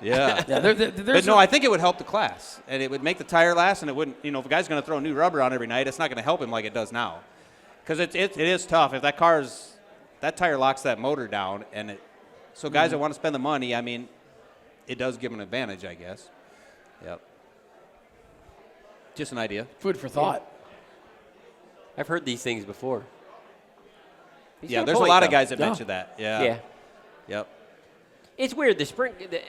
But no, I think it would help the class, and it would make the tire last, and it wouldn't. If a guy's going to throw new rubber on every night, it's not going to help him like it does now, because it is tough. If that tire locks that motor down, and so guys that want to spend the money, I mean, it does give them an advantage, I guess. Yep. Just an idea. Food for thought. I've heard these things before. There's a lot of guys that mention that. Yeah. Yep. It's weird.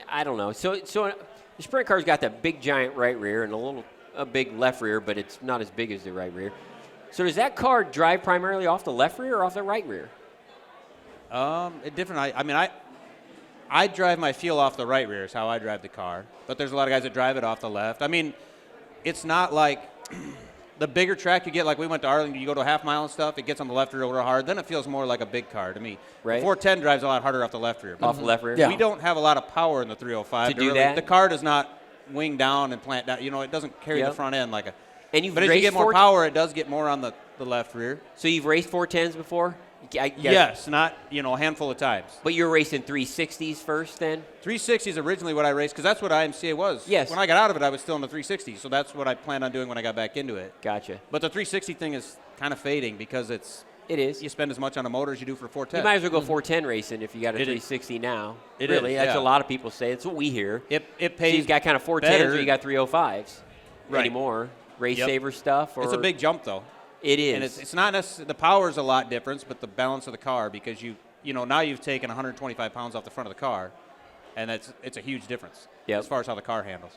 I don't know. So the sprint car's got that big giant right rear and a big left rear, but it's not as big as the right rear. So does that car drive primarily off the left rear or off the right rear? Different. I mean, I drive my feel off the right rear is how I drive the car. But there's a lot of guys that drive it off the left. I mean, it's not like the bigger track you get, like we went to Arlington, you go to a half mile and stuff, it gets on the left rear real hard. Then it feels more like a big car to me. Right. The 410 drives a lot harder off the left rear. Off the left rear? Yeah. We don't have a lot of power in the 305. To do that? The car does not wing down and plant down. You know, it doesn't carry the front end like a. And you've but as you raced get more power, it does get more on the left rear. So you've raced 410s before? Yes, not, a handful of times. But you're racing 360s first then? 360 is originally what I raced because that's what IMCA was. Yes. When I got out of it, I was still in the 360, so that's what I planned on doing when I got back into it. Gotcha. But the 360 thing is kind of fading because It is. you spend as much on a motor as you do for 410. You might as well go 410 racing if you got a 360 now. It really, is, that's yeah. a lot of people say. It's what we hear. It So pays. you've got kind of 410s better. or you got 305s Right. anymore. Race Yep. saver stuff. Or It's a big jump though. It is. And it's not necessarily, the power's a lot different, but the balance of the car, because now you've taken 125 pounds off the front of the car, and it's a huge difference as far as how the car handles.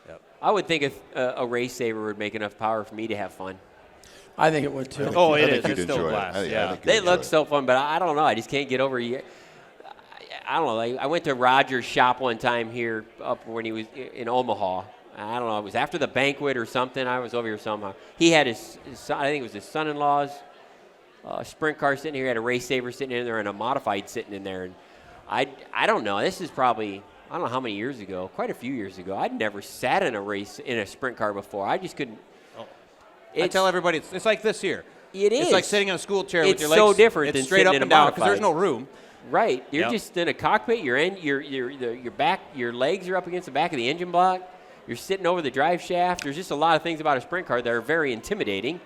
Yep. I would think a race saver would make enough power for me to have fun. I think it would too. Oh, it I is. think It's you'd still a enjoy it. blast. I think Yeah. you'd They enjoy look it. so fun, but I don't know. I just can't get over it. I don't know. I went to Roger's shop one time here up when he was in Omaha. I don't know. It was after the banquet or something. I was over here somehow. He had his son, I think it was his son-in-law's sprint car sitting here. He had a race saver sitting in there and a modified sitting in there. And I don't know. This is probably, I don't know how many years ago, quite a few years ago. I'd never sat in a sprint car before. I just couldn't. I tell everybody it's like this here. It is. It's like sitting in a school chair with It's your legs. so different It's than straight sitting up in a and down because there's modified. no room. Right. You're Yep. just in a cockpit. Your back, your legs are up against the back of the engine block. You're sitting over the drive shaft. There's just a lot of things about a sprint car that are very intimidating.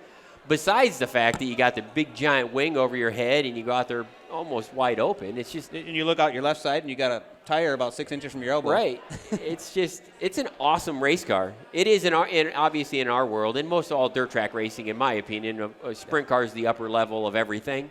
Besides the fact that you got the big giant wing over your head and you go out there almost wide open. It's just And you look out your left side and you got a tire about 6 inches from your elbow. right. It's an awesome race car. It is obviously in our world, and most all dirt track racing, in my opinion, a sprint car is the upper level of everything.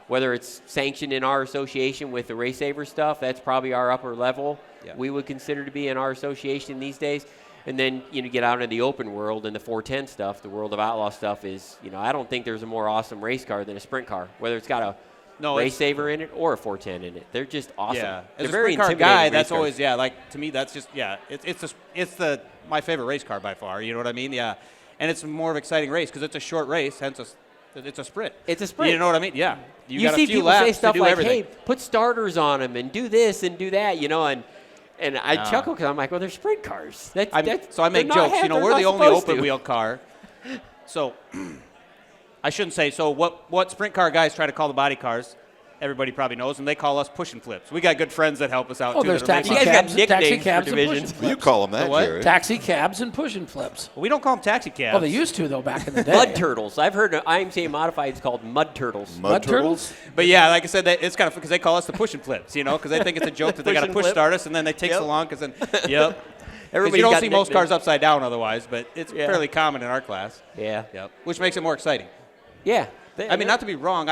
Whether it's sanctioned in our association with the race saver stuff, that's probably our upper level. Yeah. We would consider to be in our association these days. And then get out into the open world and the 410 stuff, the world of outlaw stuff is, I don't think there's a more awesome race car than a sprint car, whether it's got a race saver in it or a 410 in it. They're just awesome. Yeah, They're as a very sprint car intimidating guy, race that's cars. always like to me that's just it's my favorite race car by far. You know what I mean? Yeah, and it's a more of an exciting race because it's a short race, hence it's a sprint. It's a sprint. You know what I mean? Yeah, you got see a few people laps say stuff to do like, everything. "Hey, put starters on them and do this and do that," and I chuckle because I'm like, "Well, they're sprint cars." So I make they're not jokes. they're We're not the only supposed open to. wheel car. So I shouldn't say. So what sprint car guys try to call the body cars? Everybody probably knows, and they call us push and flips. We got good friends that help us out Oh, too. there's that are taxi making- You guys got cabs, nicknames taxi for cabs and divisions. push Well, you call them that, what? Jerry. taxi cabs and push and flips. We don't call them taxi cabs. Oh, they used to though back in the day. Mud turtles. I've heard IMCA modifieds called mud turtles. Mud turtles? But yeah, like I said, it's kind of because they call us the push and flips, because they think it's a joke that they got to Push and push flip. start us, and then they take so long because then, yep. Everybody's you don't got see most nicknames. cars upside down otherwise, but it's Yeah. fairly common in our class. Yeah. Yep. Which makes it more exciting. Yeah. I mean, not to be wrong,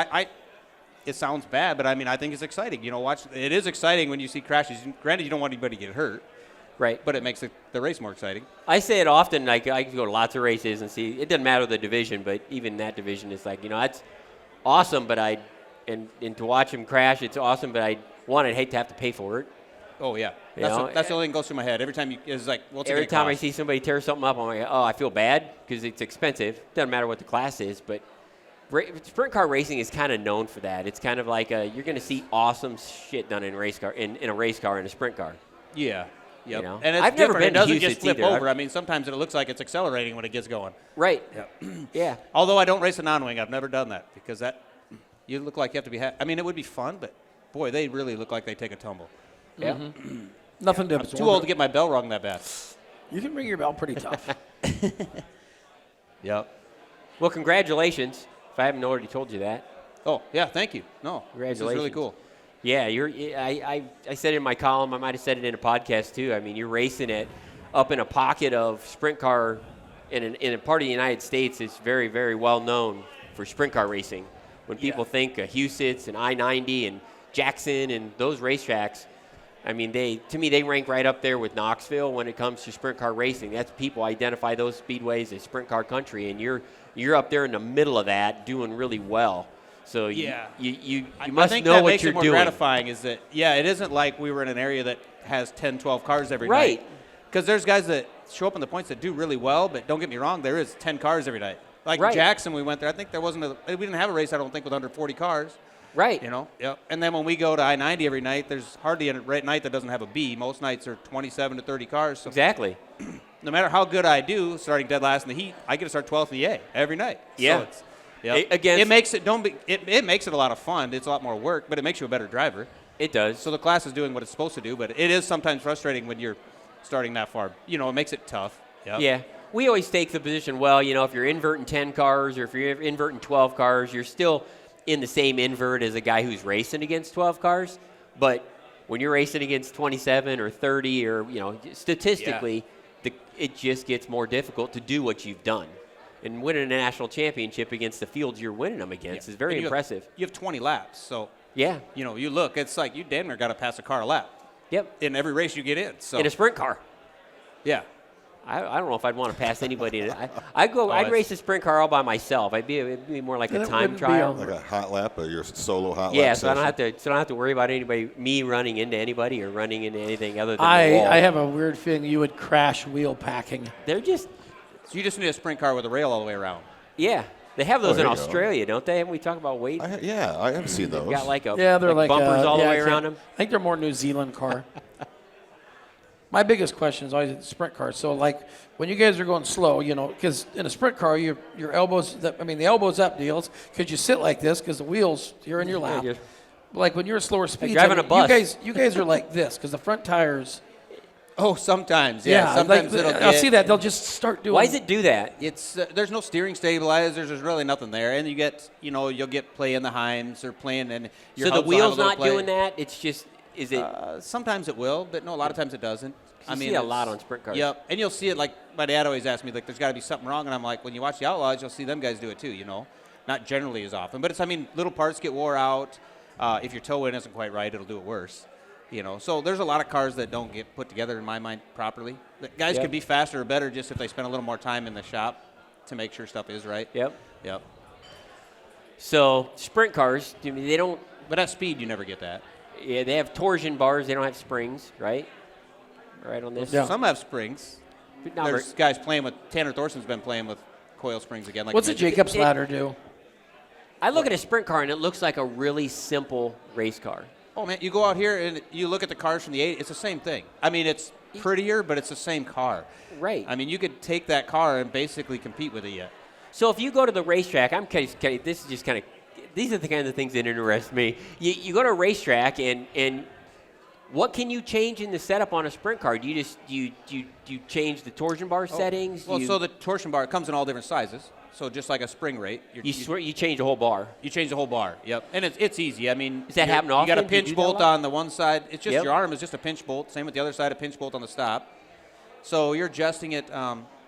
it sounds bad, but I think it's exciting. It is exciting when you see crashes. Granted, you don't want anybody to get hurt, Right. but it makes the race more exciting. I say it often. Like I go to lots of races and see. It doesn't matter the division, but even that division is like that's awesome. But and to watch them crash, it's awesome. But I'd hate to have to pay for it. Oh yeah, You that's know, that's the only thing that goes through my head every time. It's like, what's it Every gonna time I cost? see somebody tear something up, I'm like, oh, I feel bad because it's expensive. Doesn't matter what the class is, but sprint car racing is kind of known for that. It's kind of like you're going to see awesome shit done in a race car, in a race car, in a sprint car. Yeah. Yep. I've And it's never different. been It doesn't to just Houston flip either. over. Sometimes it looks like it's accelerating when it gets going. Right. Yeah. Although I don't race a non-wing, I've never done that because you look like you have to be. It would be fun, but boy, they really look like they take a tumble. Yeah. Nothing to I'm absorb. too old to get my bell rung that bad. You can ring your bell pretty tough. Yep. Well, congratulations. If I haven't already told you that. Oh yeah, thank you. No, this is really Congratulations. cool. Yeah, I said it in my column. I might have said it in a podcast too. I mean, you're racing it up in a pocket of sprint car in a part of the United States that's very, very well known for sprint car racing. When people think of Huset's and I-90 and Jackson and those racetracks, I mean, to me they rank right up there with Knoxville when it comes to sprint car racing. That's people identify those speedways as sprint car country, and you're up there in the middle of that doing really well. So Yeah. you I must think know that what makes you're it more doing. gratifying is that, it isn't like we were in an area that has 10, 12 cars every night. Right. Because there's guys that show up in the points that do really well, but don't get me wrong, there is 10 cars every night. Like Right. Jackson, we went there. I think we didn't have a race, I don't think, with under 40 cars. Right. Yep. And then when we go to I-90 every night, there's hardly a night that doesn't have a B. Most nights are 27 to 30 cars. So Exactly. no matter how good I do, starting dead last in the heat, I get to start 12th in the A every night. Yeah. So it's, Against- it makes it makes it a lot of fun. It's a lot more work, but it makes you a better driver. It does. So the class is doing what it's supposed to do, but it is sometimes frustrating when you're starting that far. It makes it tough. Yep. Yeah. We always take the position, well, if you're inverting 10 cars or if you're inverting 12 cars, you're still in the same invert as a guy who's racing against 12 cars. But when you're racing against 27 or 30 or, statistically, it just gets more difficult to do what you've done. And winning a national championship against the fields you're winning them against is very impressive. You have 20 laps, so Yeah. you look. It's like you damn near got to pass a car a lap Yep. in every race you get in. So In a sprint car. yeah. I don't know if I'd want to pass anybody. I'd race a sprint car all by myself. It'd be more like Then a it time wouldn't be trial. Like a hot lap, or your solo hot lap. Yeah, so I session. don't have to worry about me running into anybody or running into anything other than the I wall. have a weird feeling you would crash wheel packing. They're just So you just need a sprint car with a rail all the way around. they have those in there you go. Australia, don't they? Haven't we talked about weight? I haven't seen those. Got like a Yeah, they're like bumpers all the yeah, way I around can't- them. I think they're more New Zealand car. My biggest question is always the sprint car. So, like, when you guys are going slow, because in a sprint car, your elbows, the elbows up deals, because you sit like this, because the wheels, you're in your lap. you're- Like, when you're at slower speeds, driving a bus. You guys are like this, because the front tires. Oh, sometimes. like, Sometimes it'll I'll get, see that. They'll just start doing. Why does it do that? It's there's no steering stabilizers. There's really nothing there, and you get you'll get play in the Heims or playing and your So the hubs will have a wheel's little not play. doing that. It's just is it? Sometimes it will, but no, a lot of times it doesn't. You see a lot on sprint cars. Yep, and you'll see it like my dad always asked me like, "There's got to be something wrong," and I'm like, "When you watch the Outlaws, you'll see them guys do it too." Not generally as often, but it's little parts get wore out. If your toe in isn't quite right, it'll do it worse. So there's a lot of cars that don't get put together in my mind properly. The guys could be faster or better just if they spend a little more time in the shop to make sure stuff is right. Yep. Yep. So sprint cars, they don't. But at speed, you never get that. Yeah, they have torsion bars. They don't have springs, right? Right on this. Yeah. Some have springs. But not There's very- guys playing with Tanner Thorson's been playing with coil springs again. Like What's I a mentioned. Jacob's ladder do? I look at a sprint car and it looks like a really simple race car. Oh man, you go out here and you look at the cars from the 80s. It's the same thing. It's prettier, but it's the same car. Right. You could take that car and basically compete with it yet. So if you go to the racetrack, this is just kind of, these are the kind of things that interest me. You go to a racetrack and what can you change in the setup on a sprint car? Do you just you change the torsion bar settings? Well, so the torsion bar comes in all different sizes. So just like a spring rate, you change the whole bar. you change the whole bar. Yep, and it's easy. Does that happen You got a often? Do you pinch do that a bolt lot? on the one side. It's just Yep. your arm is just a pinch bolt. Same with the other side, a pinch bolt on the stop. So you're adjusting it.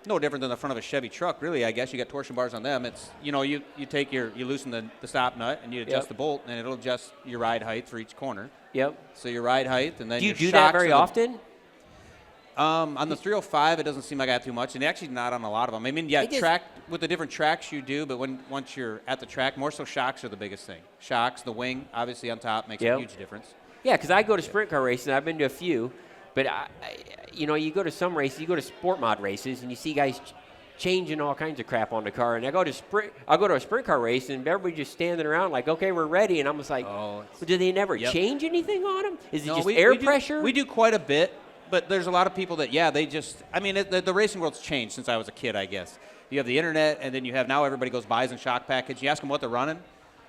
No different than the front of a Chevy truck, really. I guess you got torsion bars on them. It's you loosen the stop nut and you adjust Yep. the bolt, and it'll adjust your ride height for each corner. Yep. So your ride height, and then Do you your do that shocks very are the- often? On the 305, it doesn't seem like I have too much, and actually not on a lot of them. It is- Track with the different tracks you do, but once you're at the track, more so shocks are the biggest thing. Shocks, the wing, obviously on top makes Yep. a huge difference. Yeah, because I go to sprint car races. I've been to a few, but you go to some races, you go to sport mod races, and you see guys changing all kinds of crap on the car. And I'll go to a sprint car race, and everybody just standing around like, okay, we're ready. And I'm just like, Oh, do they never Yep. change anything on them? Is it No, just we- air we do- pressure? We do quite a bit, but there's a lot of people that, they just, the racing world's changed since I was a kid, I guess. You have the internet, and then you have now everybody buys in shock package. You ask them what they're running.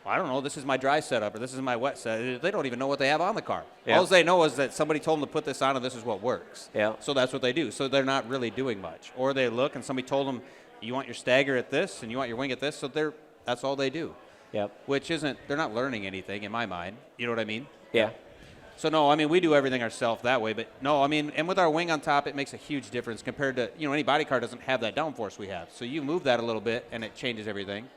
Well, I don't know. This is my dry setup, or this is my wet set. They don't even know what they have on the car. Yeah. All they know is that somebody told them to put this on, and this is what works. Yeah. So that's what they do. So they're not really doing much. Or they look, and somebody told them, you want your stagger at this, and you want your wing at this. So that's all they do. Yep. Which they're not learning anything in my mind. You know what I mean? Yeah. So no, we do everything ourselves that way, but no, and with our wing on top, it makes a huge difference compared to, any body car doesn't have that downforce we have. So you move that a little bit and it changes everything.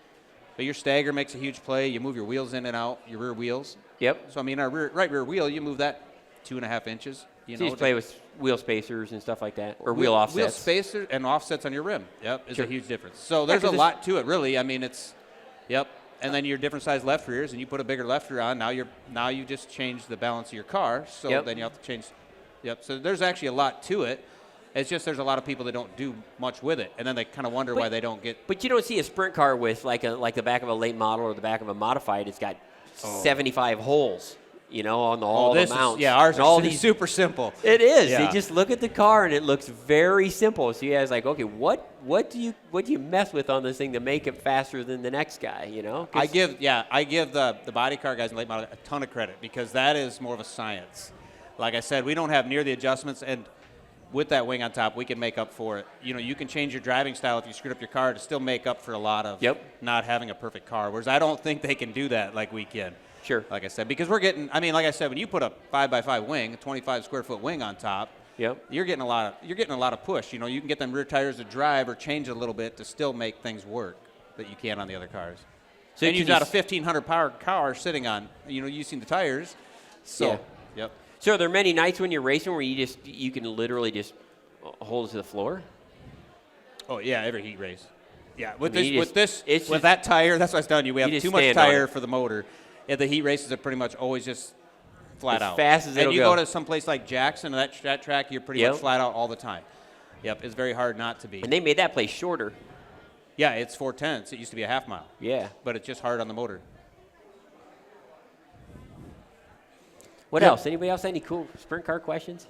But your stagger makes a huge play. You move your wheels in and out, your rear wheels. Yep. So our right rear wheel, you move that 2.5 inches. So you just play with wheel spacers and stuff like that, or wheel offsets. Wheel spacers and offsets on your rim. Yep, is Sure. a huge difference. So there's a 'cause lot to it, really. Yep. And then your different size left rears, and you put a bigger left rear on. Now you just change the balance of your car. So then you have to change. Yep. So there's actually a lot to it. It's just there's a lot of people that don't do much with it, and then they kind of wonder why they don't get. But you don't see a sprint car with like the back of a late model or the back of a modified. It's got 75 holes, on all the mounts. Ours and all these super simple. It is. Yeah. You just look at the car and it looks very simple. So you guys like, okay, what do you mess with on this thing to make it faster than the next guy? I give the body car guys in late model a ton of credit because that is more of a science. Like I said, we don't have near the adjustments, and with that wing on top, we can make up for it. You can change your driving style if you screwed up your car to still make up for a lot of not having a perfect car, whereas I don't think they can do that like we can. Sure. Like I said, because we're getting, like I said, when you put a 5x5 wing, a 25 square foot wing on top, you're getting a lot of push. You can get them rear tires to drive or change it a little bit to still make things work that you can on the other cars. So and you've got a 1,500 power car sitting on, using the tires. So, So are there many nights when you're racing where you can literally just hold it to the floor? Oh yeah, every heat race. Yeah, with that that tire, that's what I was telling you. We have too much stand on tire it. for the motor. Yeah, the heat races are pretty much always just flat out. As fast as it'll And you go. go to some place like Jackson, that track, you're pretty much flat out all the time. Yep, it's very hard not to be. And they made that place shorter. Yeah, it's 4/10. It used to be a half mile. Yeah. But it's just hard on the motor. What else? Anybody else have any cool sprint car questions?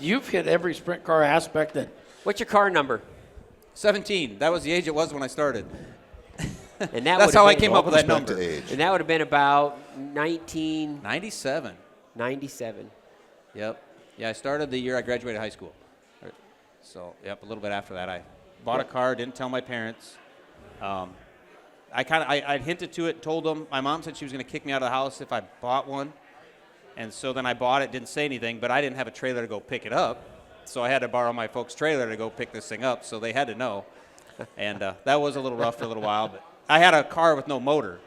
You've hit every sprint car aspect that. What's your car number? 17. That was the age it was when I started. And that's how I came up with that number. And that would have been about 1997. 97. Yep. Yeah, I started the year I graduated high school. So, a little bit after that, I bought a car, didn't tell my parents. I hinted to it, told them. My mom said she was going to kick me out of the house if I bought one. And so then I bought it, didn't say anything, but I didn't have a trailer to go pick it up. So I had to borrow my folks' trailer to go pick this thing up, so they had to know. And that was a little rough for a little while, but I had a car with no motor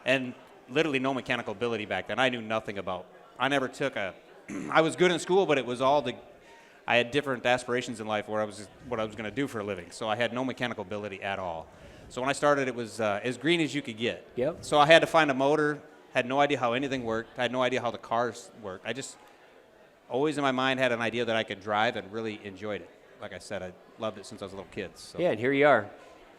and literally no mechanical ability back then. I knew nothing about. I never took I was good in school, but it was I had different aspirations in life what I was going to do for a living. So I had no mechanical ability at all. So when I started, it was as green as you could get. Yep. So I had to find a motor, had no idea how anything worked. I had no idea how the cars worked. I just always in my mind had an idea that I could drive and really enjoyed it. Like I said, I loved it since I was a little kid. So. Yeah, and here you are.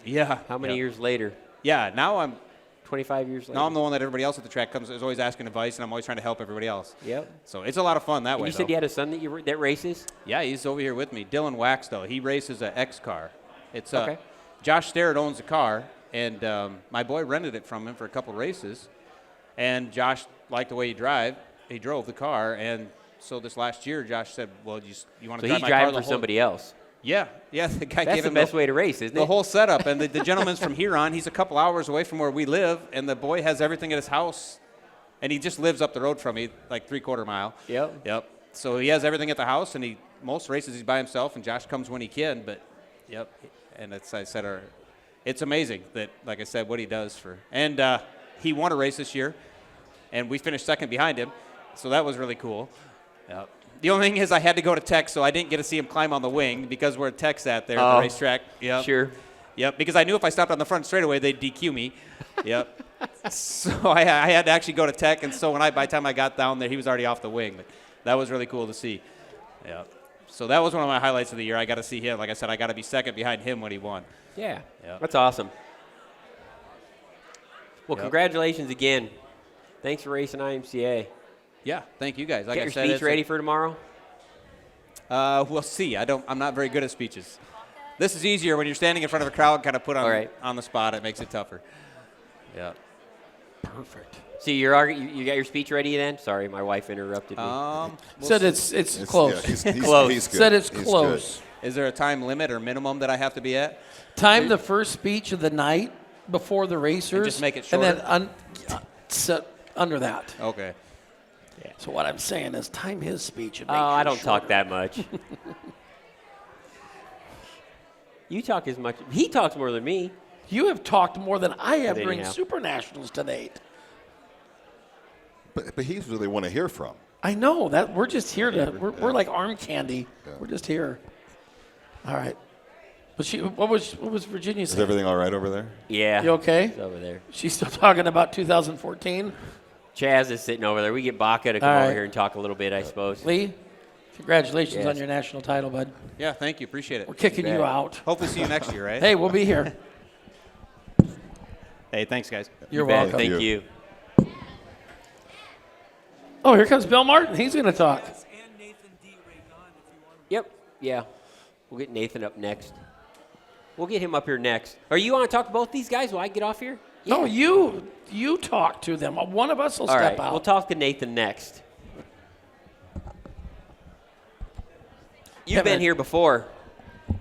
Yeah. How many years later? Yeah, now I'm 25 years later. Now I'm the one that everybody else at the track is always asking advice, and I'm always trying to help everybody else. Yep. So it's a lot of fun that way. You said you had a son that races? Yeah, he's over here with me. Dylan Wax, though. He races an X car. It's okay. Josh Sterrett owns the car, and my boy rented it from him for a couple races. And Josh liked the way he drove the car, and so this last year, Josh said, "Well, you want to drive my car?" So he's driving for somebody else. Yeah. The guy That's gave the him best way to race, isn't it? The whole setup, and the gentleman's from Huron. He's a couple hours away from where we live, and the boy has everything at his house, and he just lives up the road from me, like 3/4 mile. Yep. So he has everything at the house, and most races he's by himself, and Josh comes when he can. But and it's amazing that, like I said, what he does and he won a race this year, and we finished second behind him, so that was really cool. Yep. The only thing is I had to go to Tech, so I didn't get to see him climb on the wing because where Tech's at there at the racetrack. Yep. Sure. Yep, because I knew if I stopped on the front straightaway, they'd DQ me. Yep. So I had to actually go to Tech, and so by the time I got down there, he was already off the wing. But that was really cool to see. Yep. So that was one of my highlights of the year. I got to see him. Like I said, I got to be second behind him when he won. Yeah. Yep. That's awesome. Well, congratulations again. Thanks for racing IMCA. Yeah, thank you guys. Like Get I said, your speech ready for tomorrow? We'll see. I'm not very good at speeches. This is easier when you're standing in front of a crowd, kind of put on the spot. It makes it tougher. Yeah. Perfect. So you got your speech ready then? Sorry, my wife interrupted me. Said it's close. Yeah, he's Close. He's good. Said it's He's close. Is there a time limit or minimum that I have to be at? Time the first speech of the night before the racers. And just make it And shorter? then set under that. Okay. So what I'm saying is time his speech and make I don't shorter. talk that much. You talk as much. He talks more than me. You have talked more than I have during Anyhow. Super Nationals to date. But he's really want to hear from. I know that we're just here to. We're like arm candy. Yeah. We're just here. All right. But what was Virginia Is saying? everything all right over there? Yeah. You okay? It's over there. She's still talking about 2014. Chaz is sitting over there. We get Baca to come All over right. here and talk a little bit, I suppose. Lee, congratulations Yes. on your national title, bud. Yeah, thank you. Appreciate it. We're kicking you out. Hopefully see you next year, right? Hey, we'll be here. Hey, thanks, guys. You're Bet. welcome. Thank you. Oh, here comes Bill Martin. He's going to talk. Yep. Yeah. We'll get Nathan up next. We'll get him up here next. Are you want to talk to both these guys while I get off here? No, you talk to them. One of us will All step right. out. We'll talk to Nathan next. You've been man. here before.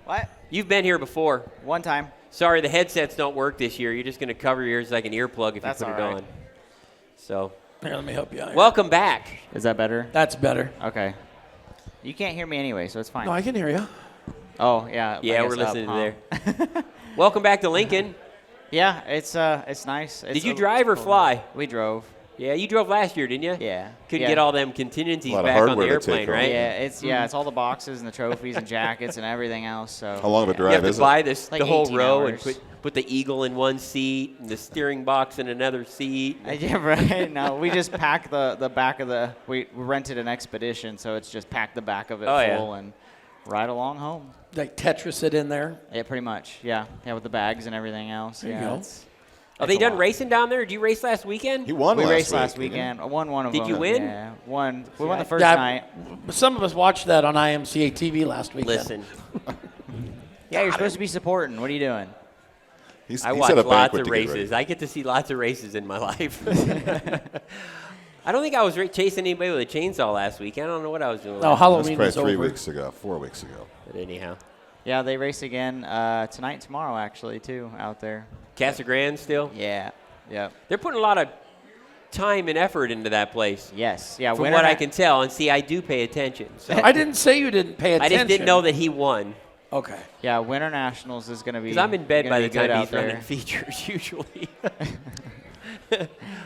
What? You've been here before. One time. Sorry, the headsets don't work this year. You're just going to cover your ears like an earplug if That's you put it all right. on. So, Here, let me help you out. here. welcome back. Is that better? That's better. Okay. You can't hear me anyway, so it's fine. No, I can hear you. Oh, yeah. I Yeah, guess we're listening up, to there. Welcome back to Lincoln. Yeah, it's nice. Did you drive or fly? We drove. Yeah, you drove last year, didn't you? Yeah. Couldn't Yeah. get all them contingencies A lot of back on the hardware to airplane, take home. right? Yeah, it's all the boxes and the trophies and jackets and everything else. So How long of a You drive have to is buy it? this Like the whole 18 row and hours. put the eagle in one seat and the steering box in another seat. Yeah, right. No, we just pack the back of the. We rented an Expedition, so it's just pack the back of it Oh, yeah. full and ride along home. Like Tetris it in there. Yeah, pretty much. Yeah, with the bags and everything else. There you yeah, go. it's- Are it's they a done lot. racing down there? Did you race last weekend? He won We last raced week, last didn't he? weekend. I won one of Did them. you win? Yeah, won. We won the first Yeah, night. Some of us watched that on IMCA TV last weekend. Listen, Yeah, you're supposed to be supporting. What are you doing? He's, I he's watch at a lots banquet of to get ready. races. I get to see lots of races in my life. I don't think I was chasing anybody with a chainsaw last week. I don't know what I was doing. No, last Halloween That's was probably over. 4 weeks ago. But anyhow, Yeah, they race again tonight and tomorrow, actually, too, out there. Casa Grande still. Yeah. Yep. They're putting a lot of time and effort into that place. Yes. Yeah. From winter what I na- can tell, and see, I do pay attention. So I didn't say you didn't pay I attention. just didn't know that he won. Okay. Yeah, Winter Nationals is going to be. Because I'm in bed gonna by be the time good out he's running there. features, usually.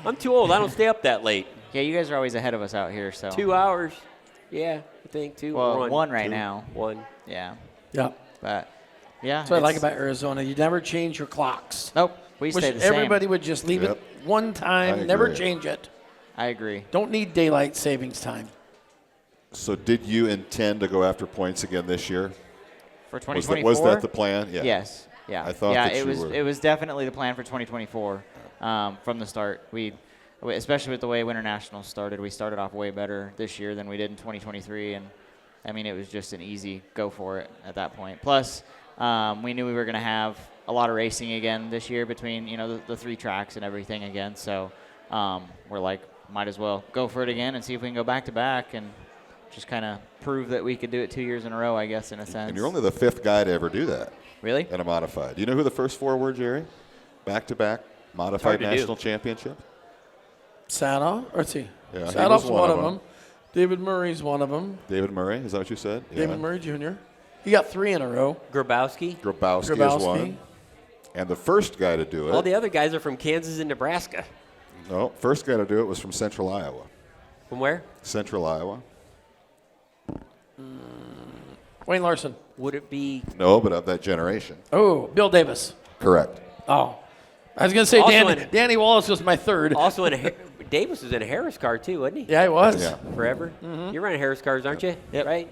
I'm too old. I don't stay up that late. Yeah, you guys are always ahead of us out here. So 2 hours. Yeah, I think two. Well, one right Two. now. One. Yeah, Yeah. but yeah. That's what I like it's- about Arizona. You never change your clocks. Nope, we Wish stay the same. everybody would just leave Yep. it one I time, never agree. change it. I agree. Don't need daylight savings time. So did you intend to go after points again this year? For Was 2024. that the plan? Yeah. Yes. Yeah. I thought yeah, that it you was. were- It was definitely the plan for 2024 from the start. Especially with the way Winter Nationals started, we started off way better this year than we did in 2023, and I mean it was just an easy go for it at that point. Plus, we knew we were going to have a lot of racing again this year between the three tracks and everything again. So we're like, might as well go for it again and see if we can go back to back and just kind of prove that we could do it 2 years in a row, I guess, in a sense. And you're only the 5th guy to ever do that Really? in a modified. Do you know who the first 4 were, Jerry? Back-to-back modified to do. national championship? Sano, or see, Yeah, he Sano's was one of them. David Murray's one of them. David Murray, is that what you said? David Murray Jr. He got 3 in a row. Grabowski. Grabowski is Grabowski. one. And the first guy to do it. All the other guys are from Kansas and Nebraska. No, first guy to do it was from Central Iowa. From where? Central Iowa. Wayne Larson. Would it be No, but of that generation. Oh, Bill Davis. Correct. Oh. I was going to say Also in- Danny Wallace was my third. also in a Davis was in a Harris car too, wasn't he? Yeah, he was. Yeah. Forever. You're running Harris cars, aren't you? Yep. Right.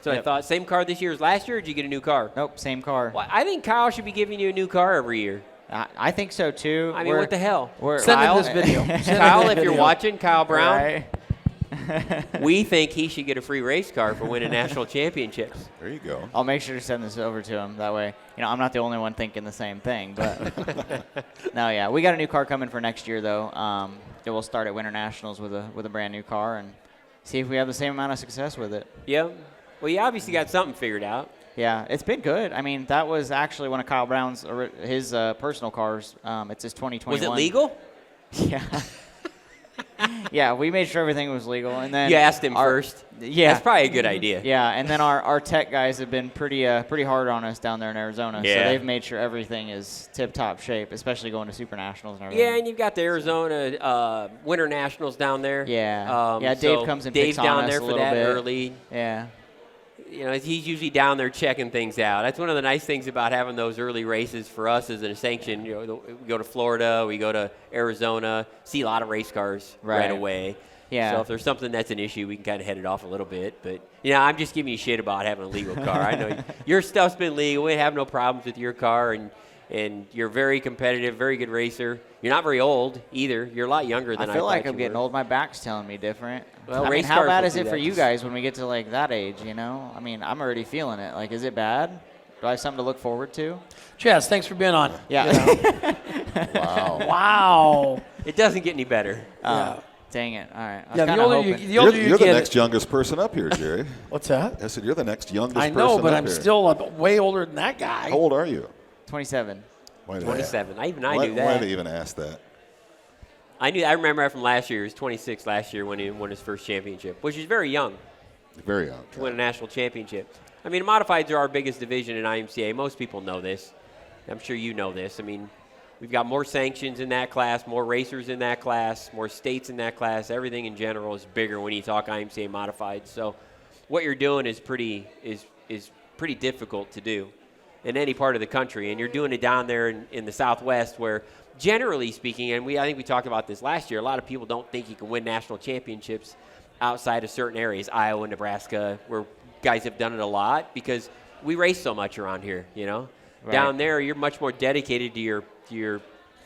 So I Yep. thought same car this year as last year. Or did you get a new car? Nope, same car. Well, I think Kyle should be giving you a new car every year. I think so too. I mean, what the hell? Send him this video. Send him Kyle, this if you're video. watching, Kyle Brown, Right? we think he should get a free race car for winning national championships. There you go. I'll make sure to send this over to him. That way, I'm not the only one thinking the same thing. But no, yeah, we got a new car coming for next year though. It will start at Winter Nationals with a brand new car and see if we have the same amount of success with it. Yeah. Well, you obviously got something figured out. Yeah, it's been good. I mean, that was actually one of Kyle Brown's his personal cars. It's his 2021. Was it legal? Yeah. Yeah, we made sure everything was legal, and then You asked him first. Yeah, That's probably a good idea. Yeah, and then our tech guys have been pretty hard on us down there in Arizona. Yeah. So they've made sure everything is tip-top shape, especially going to Super Nationals and everything. Yeah, and you've got the Arizona Winter Nationals down there. Yeah. Yeah, Dave so comes and Dave's picks on down us there a for little that bit. early. Yeah. he's usually down there checking things out. That's one of the nice things about having those early races for us as a sanction. We go to Florida, we go to Arizona, see a lot of race cars right away. Yeah. So if there's something that's an issue, we can kind of head it off a little bit. But, I'm just giving you shit about having a legal car. I know your stuff's been legal. We have no problems with your car, and you're very competitive, very good racer. You're not very old either. You're a lot younger than I feel like thought I'm getting old. My back's telling me different. Well, I race mean, how cars bad will is do it for that. you guys when we get to, like, that age, I mean, I'm already feeling it. Like, is it bad? Do I have something to look forward to? Chaz, thanks for being on. Yeah. Wow. Wow. It doesn't get any better. Dang it. All right. I was Yeah, the kinda older hoping. you You're the get. next youngest person up here, Jerry. What's that? I said, you're the next youngest I person know, but up I'm here. still way older than that guy. How old are you? 27. Why did 27. I knew Why that. did I even ask that? I remember that from last year. He was 26 last year when he won his first championship, which is very young Very young. to win a national championship. I mean, modifieds are our biggest division in IMCA. Most people know this. I'm sure you know this. I mean, we've got more sanctions in that class, more racers in that class, more states in that class. Everything in general is bigger when you talk IMCA modified. So what you're doing is pretty difficult to do in any part of the country. And you're doing it down there in the Southwest where, generally speaking, and I think we talked about this last year, a lot of people don't think you can win national championships outside of certain areas, Iowa, Nebraska, where guys have done it a lot because we race so much around here, Right. Down there, you're much more dedicated to your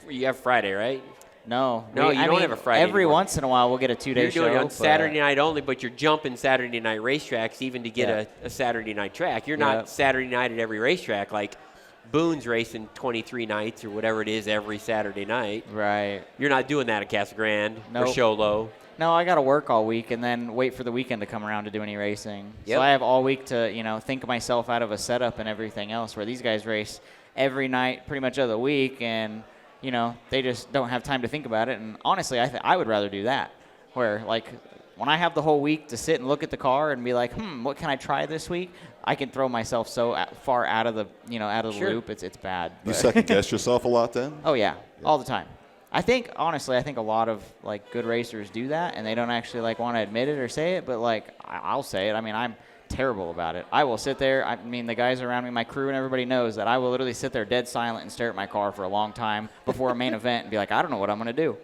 you have Friday, right? No. No, you don't have a Friday Every anymore. once in a while, we'll get a 2-day You're show. doing it on but- Saturday night only, but you're jumping Saturday night racetracks even to get a Saturday night track. You're not Saturday night at every racetrack like Boone's racing 23 nights or whatever it is every Saturday night. Right. You're not doing that at Casa Grande or Nope. Show Low. No, I got to work all week and then wait for the weekend to come around to do any racing. Yep. So I have all week to, think myself out of a setup and everything else, where these guys race every night pretty much of the week, and, they just don't have time to think about it. And honestly, I would rather do that, where, like, when I have the whole week to sit and look at the car and be like, what can I try this week? I can throw myself so far out of the, out of the loop. It's bad. You But- second guess yourself a lot then? Oh, yeah, all the time. Honestly, I think a lot of, like, good racers do that, and they don't actually, like, want to admit it or say it, but, like, I'll say it. I mean, I'm terrible about it. I will sit there. I mean, the guys around me, my crew, and everybody knows that I will literally sit there dead silent and stare at my car for a long time before a main event and be like, I don't know what I'm going to do.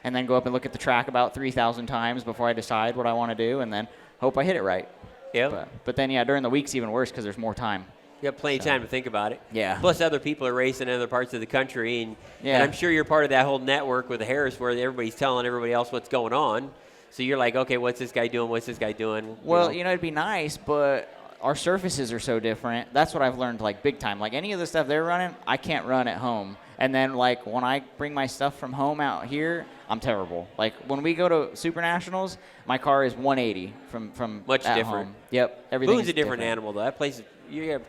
And then go up and look at the track about 3,000 times before I decide what I want to do, and then hope I hit it right. Yep. But then, yeah, during the week's even worse because there's more time. You have plenty of time to think about it. Yeah. Plus, other people are racing in other parts of the country, and I'm sure you're part of that whole network with the Harris where everybody's telling everybody else what's going on. So you're like, okay, what's this guy doing? What's this guy doing? Well, it'd be nice, but our surfaces are so different. That's what I've learned, like, big time. Like, any of the stuff they're running, I can't run at home. And then, like, when I bring my stuff from home out here, I'm terrible. Like, when we go to Super Nationals, my car is 180 from Much at different. home. Yep, everything's Boone's a different animal, though. That place, you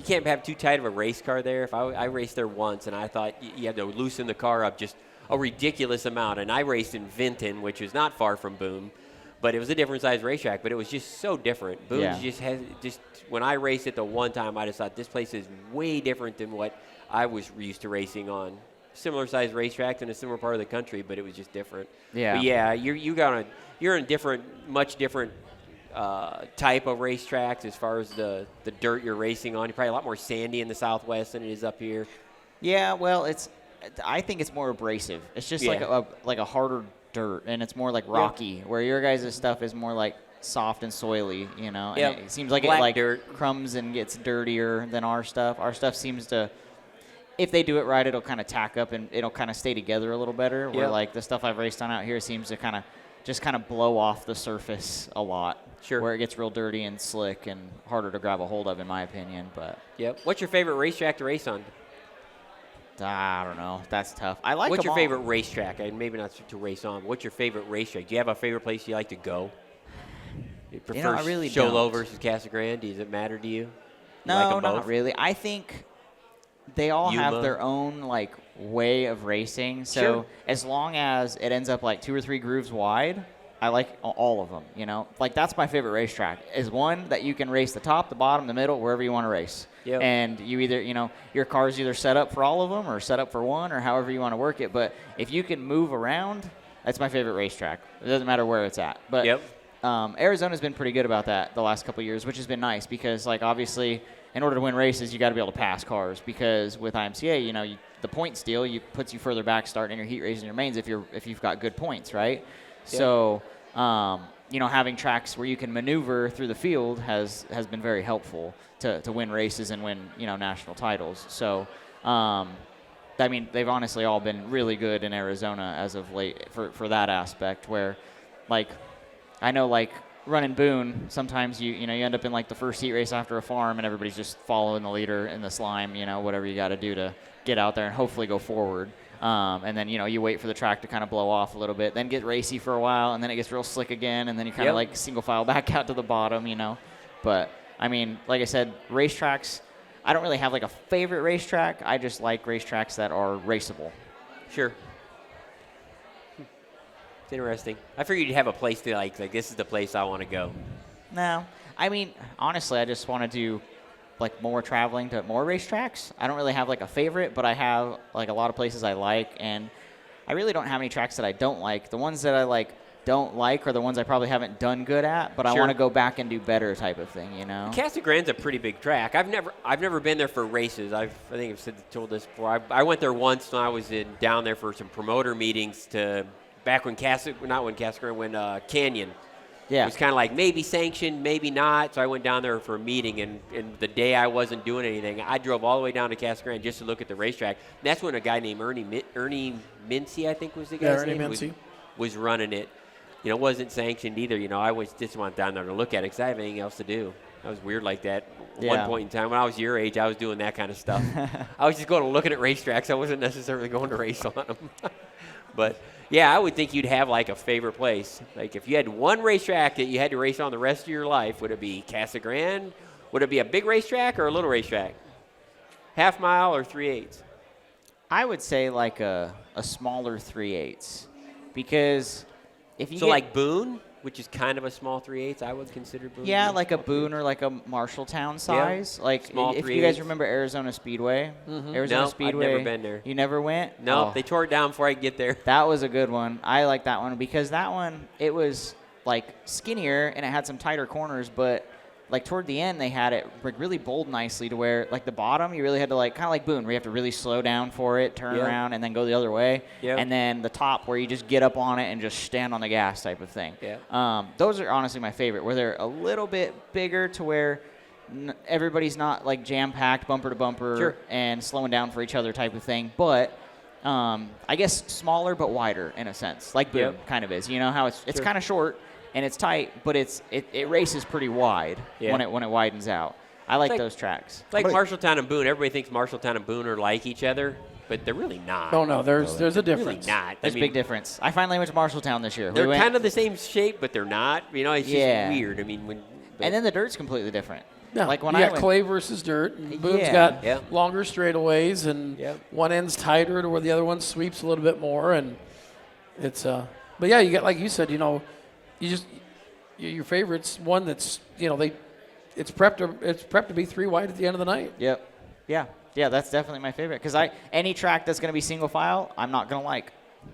can't have too tight of a race car there. If I raced there once, and I thought you had to loosen the car up just a ridiculous amount. And I raced in Vinton, which is not far from Boone, but it was a different size racetrack. But it was just so different. Boone's just when I raced it the one time, I just thought this place is way different than what I was used to racing on. Similar size racetracks in a similar part of the country, but it was just different. Yeah. But yeah, you're in much different type of racetracks as far as the dirt you're racing on. You're probably a lot more sandy in the Southwest than it is up here. Yeah, well, I think it's more abrasive. It's just like a harder dirt, and it's more like rocky, where your guys' stuff is more like soft and soily, And it seems like Black it like dirt. crumbs and gets dirtier than our stuff. Our stuff seems to, if they do it right, it'll kind of tack up and it'll kind of stay together a little better. Where like the stuff I've raced on out here seems to kind of blow off the surface a lot. Sure. Where it gets real dirty and slick and harder to grab a hold of, in my opinion. But Yep. What's your favorite racetrack to race on? I don't know. That's tough. I like What's them your all. favorite racetrack? And maybe not to race on. But what's your favorite racetrack? Do you have a favorite place you like to go? You prefer I really Show Low don't. versus Casa Grande? Does it matter to you? You No, like 'em not both? really. I think they all Yuma. have their own like way of racing. So Sure. as long as it ends up like 2 or 3 grooves wide, I like all of them. Like that's my favorite racetrack. Is one that you can race the top, the bottom, the middle, wherever you want to race. Yep. And you either, your car's either set up for all of them or set up for one or however you want to work it. But if you can move around, that's my favorite racetrack. It doesn't matter where it's at. But Yep. Arizona's been pretty good about that the last couple of years, which has been nice because, like, obviously, in order to win races, you got to be able to pass cars because with IMCA, you know, the points deal puts you further back starting your heat races and your mains if you've got good points, right? Yeah. So, you know, having tracks where you can maneuver through the field has been very helpful to win races and win, you know, national titles. So, I mean, they've honestly all been really good in Arizona as of late for that aspect where, like, I know, like, running Boone, sometimes you end up in, like, the first heat race after a farm and everybody's just following the leader in the slime, you know, whatever you got to do to get out there and hopefully go forward. And then, you know, you wait for the track to kind of blow off a little bit, then get racy for a while, and then it gets real slick again, and then you kind of, like, single file back out to the bottom, you know. But, I mean, like I said, racetracks, I don't really have, like, a favorite racetrack. I just like racetracks that are raceable. Sure. It's interesting. I figured you'd have a place to, like this is the place I want to go. No. I mean, honestly, I just want to do, like, more traveling to more racetracks. I don't really have, like, a favorite, but I have, like, a lot of places I like, and I really don't have any tracks that I don't like. The ones that I, like, don't like are the ones I probably haven't done good at, but I want to go back and do better type of thing, you know? Casa Grande's a pretty big track. I've never been there for races. I think I've told this before. I went there once when I was down there for some promoter meetings back when when Canyon. Yeah. It was kind of like maybe sanctioned, maybe not. So I went down there for a meeting, and the day I wasn't doing anything, I drove all the way down to Casa Grande just to look at the racetrack. And that's when a guy named Ernie Mincy, I think was the guy's name, was running it. You know, it wasn't sanctioned either. You know, I just went down there to look at it because I have anything else to do. I was weird like that. At one point in time, when I was your age, I was doing that kind of stuff. I was just going to looking at racetracks. I wasn't necessarily going to race on them. But, yeah, I would think you'd have, like, a favorite place. Like, if you had one racetrack that you had to race on the rest of your life, would it be Casa Grande? Would it be a big racetrack or a little racetrack? Half mile or 3/8? I would say, like, a smaller 3/8 because if you like Boone, which is kind of a small 3/8, I would consider Boone. Yeah, like a Boone or like a Marshalltown size. Yeah. Like small if you guys remember Arizona Speedway. Mm-hmm. Arizona Speedway. I've never been there. You never went? No, they tore it down before I could get there. That was a good one. I like that one because that one, it was like skinnier and it had some tighter corners, but like toward the end they had it like really bowled nicely to where like the bottom you really had to like kind of like Boone where you have to really slow down for it, turn around and then go the other way. And then the top where you just get up on it and just stand on the gas type of thing. Those are honestly my favorite where they're a little bit bigger to where everybody's not like jam-packed bumper to bumper and slowing down for each other type of thing, but I guess smaller but wider in a sense, like Boone kind of is. You know how it's kind of short and it's tight, but it races pretty wide when it widens out. I like those tracks. It's like Marshalltown and Boone. Everybody thinks Marshalltown and Boone are like each other, but they're really not. Oh no, there's a difference. Really not. There's a big difference. I finally went to Marshalltown this year. They're kind of the same shape, but they're not. You know, it's just weird. I mean, and then the dirt's completely different. Yeah. Like when you got clay versus dirt. And Boone's got longer straightaways, and one end's tighter to where the other one sweeps a little bit more, and it's But yeah, you got like you said, you know, your favorite's one that's it's prepped to be 3 wide at the end of the night. Yep. Yeah, that's definitely my favorite because any track that's going to be single file, I'm not going to like.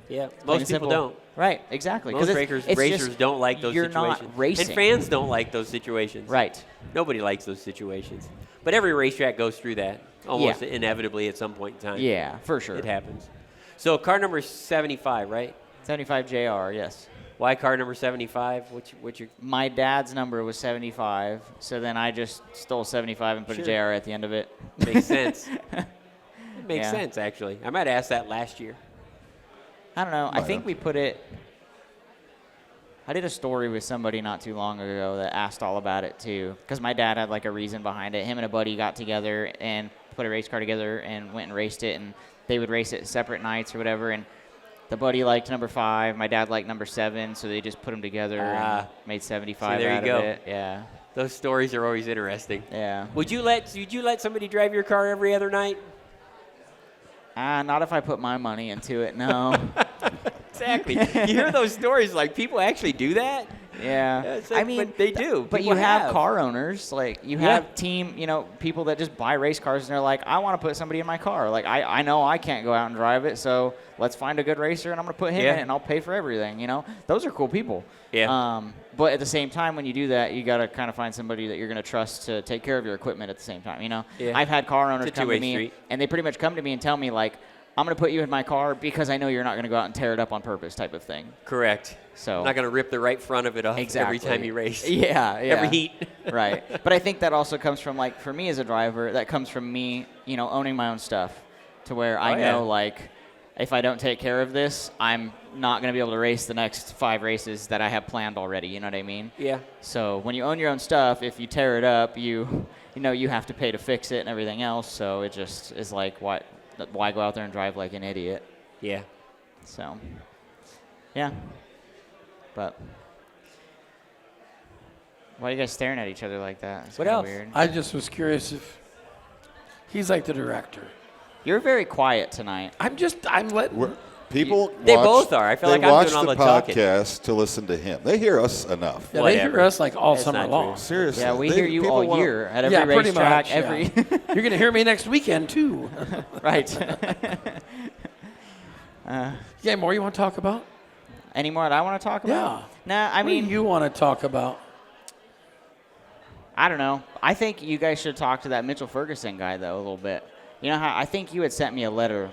Yeah, most people don't. Right, exactly. Most racers don't like those you're situations. Not racing. And fans don't like those situations. Right. Nobody likes those situations. But every racetrack goes through that almost inevitably at some point in time. Yeah, for sure. It happens. So car number 75, right? 75 JR, yes. Why car number 75? What's your? My dad's number was 75, so then I just stole 75 and put a JR at the end of it. Makes sense. It makes sense, actually. I might have asked that last year. I don't know. I think we put it. I did a story with somebody not too long ago that asked all about it too, because my dad had like a reason behind it. Him and a buddy got together and put a race car together and went and raced it, and they would race it separate nights or whatever. And the buddy liked number 5, my dad liked number 7, so they just put them together and made 75 there out you go. of it. Yeah. Those stories are always interesting. Yeah. Would you let somebody drive your car every other night? Not if I put my money into it, no. Exactly. You hear those stories, like people actually do that? Yeah. It's like, I mean, but they do. But People you have car owners, like you Yeah. have team, people that just buy race cars and they're like, I want to put somebody in my car. Like I know I can't go out and drive it, so let's find a good racer and I'm going to put him in it and I'll pay for everything. Those are cool people. Yeah. But at the same time, when you do that, you got to kind of find somebody that you're going to trust to take care of your equipment at the same time. Yeah. I've had car owners It's a come to two-way me street. and they pretty much come to me and tell me like, I'm going to put you in my car because I know you're not going to go out and tear it up on purpose type of thing. Correct. So I'm not going to rip the right front of it off Exactly. every time you race. Yeah. Every heat. Right. But I think that also comes from, like, for me as a driver, that comes from me, owning my own stuff to where I know, like, if I don't take care of this, I'm not going to be able to race the next 5 races that I have planned already. You know what I mean? Yeah. So when you own your own stuff, if you tear it up, you have to pay to fix it and everything else. So it just is like, why go out there and drive like an idiot? Yeah. So, yeah. But why are you guys staring at each other like that? It's What kinda else? Weird. I just was curious if he's like the director. You're very quiet tonight. I'm letting. People They watch, both are. I feel they like I'm watch doing all the the talking. podcast to listen to him. They hear us enough. Yeah, they hear Whatever. us like all That's summer not long. true. Seriously. Yeah, we They- hear you people all wanna- year at every Yeah, pretty racetrack. much, Every You're going to hear me next weekend, too. right. Yeah, more you want to talk about? Any more that I want to talk about? Yeah. Nah, I mean, you want to talk about? I don't know. I think you guys should talk to that Mitchell Ferguson guy though a little bit. You know how I think you had sent me a letter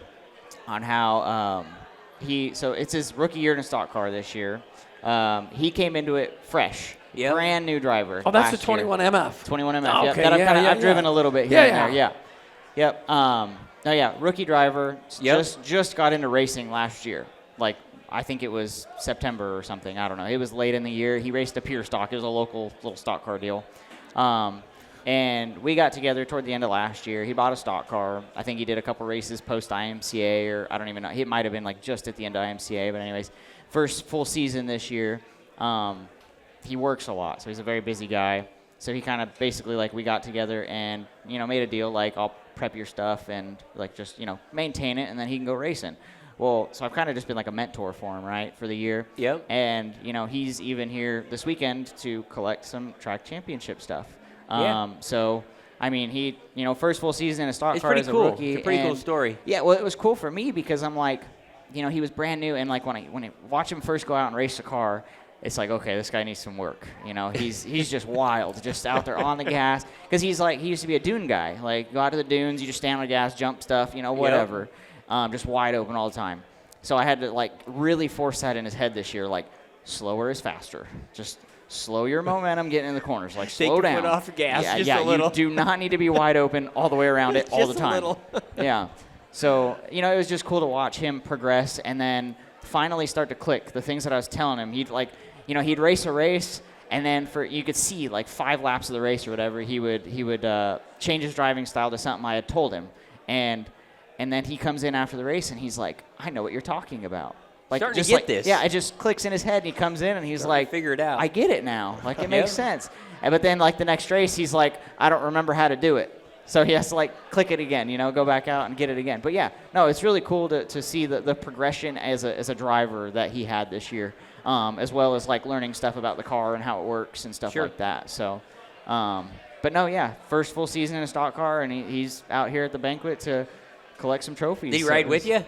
on how so it's his rookie year in a stock car this year. He came into it fresh, brand new driver. Oh, that's the last year. 21 MF. 21 MF. Oh, Yep. okay, That yeah, I've driven a little bit here Yeah, and there. Yeah. Yep. Rookie driver. Just got into racing last year. Like I think it was September or something. I don't know. It was late in the year. He raced a pure stock. It was a local little stock car deal. And we got together toward the end of last year. He bought a stock car. I think he did a couple races post IMCA, or I don't even know. It might have been like just at the end of IMCA. But anyways, first full season this year. He works a lot, so he's a very busy guy. So he kind of basically like we got together and made a deal like I'll prep your stuff and like just maintain it and then he can go racing. Well, so I've kind of just been like a mentor for him, right, for the year. Yep. And he's even here this weekend to collect some track championship stuff. So, I mean, he, first full season in a stock It's car pretty as a cool. rookie. It's a pretty cool and- story. Yeah, well, it was cool for me because I'm like, he was brand new, and like when I watch him first go out and race a car, it's like, okay, this guy needs some work. He's just wild, just out there on the gas. Because he used to be a dune guy. Like, go out to the dunes, you just stand on the gas, jump stuff, whatever. Just wide open all the time. So I had to like really force that in his head this year, like slower is faster. Just slow your momentum getting in the corners. Like Take slow your down. foot off the gas just yeah, a little. You do not need to be wide open all the way around it all the Just a time. little. Yeah. So, it was just cool to watch him progress and then finally start to click. The things that I was telling him, he'd like, he'd race a race and then you could see like 5 laps of the race or whatever, he would change his driving style to something I had told him. And then he comes in after the race and he's like, I know what you're talking about. Like, Starting just to get like, this. Yeah, it just clicks in his head and he comes in and he's Starting to like, figure it out. I get it now. Like, it makes sense. But then like the next race, he's like, I don't remember how to do it. So he has to like click it again, go back out and get it again. But yeah, no, it's really cool to see the progression as a driver that he had this year, as well as like learning stuff about the car and how it works and stuff like that. So, but no, yeah, first full season in a stock car, and he's out here at the banquet to collect some trophies. Did he ride with you?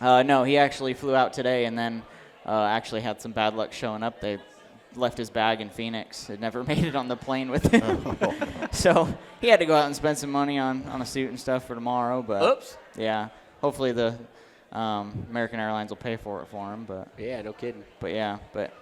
No, he actually flew out today and then actually had some bad luck showing up. They left his bag in Phoenix. It never made it on the plane with him. So he had to go out and spend some money on a suit and stuff for tomorrow. But Oops. yeah, hopefully the American Airlines will pay for it for him. But Yeah, no kidding. but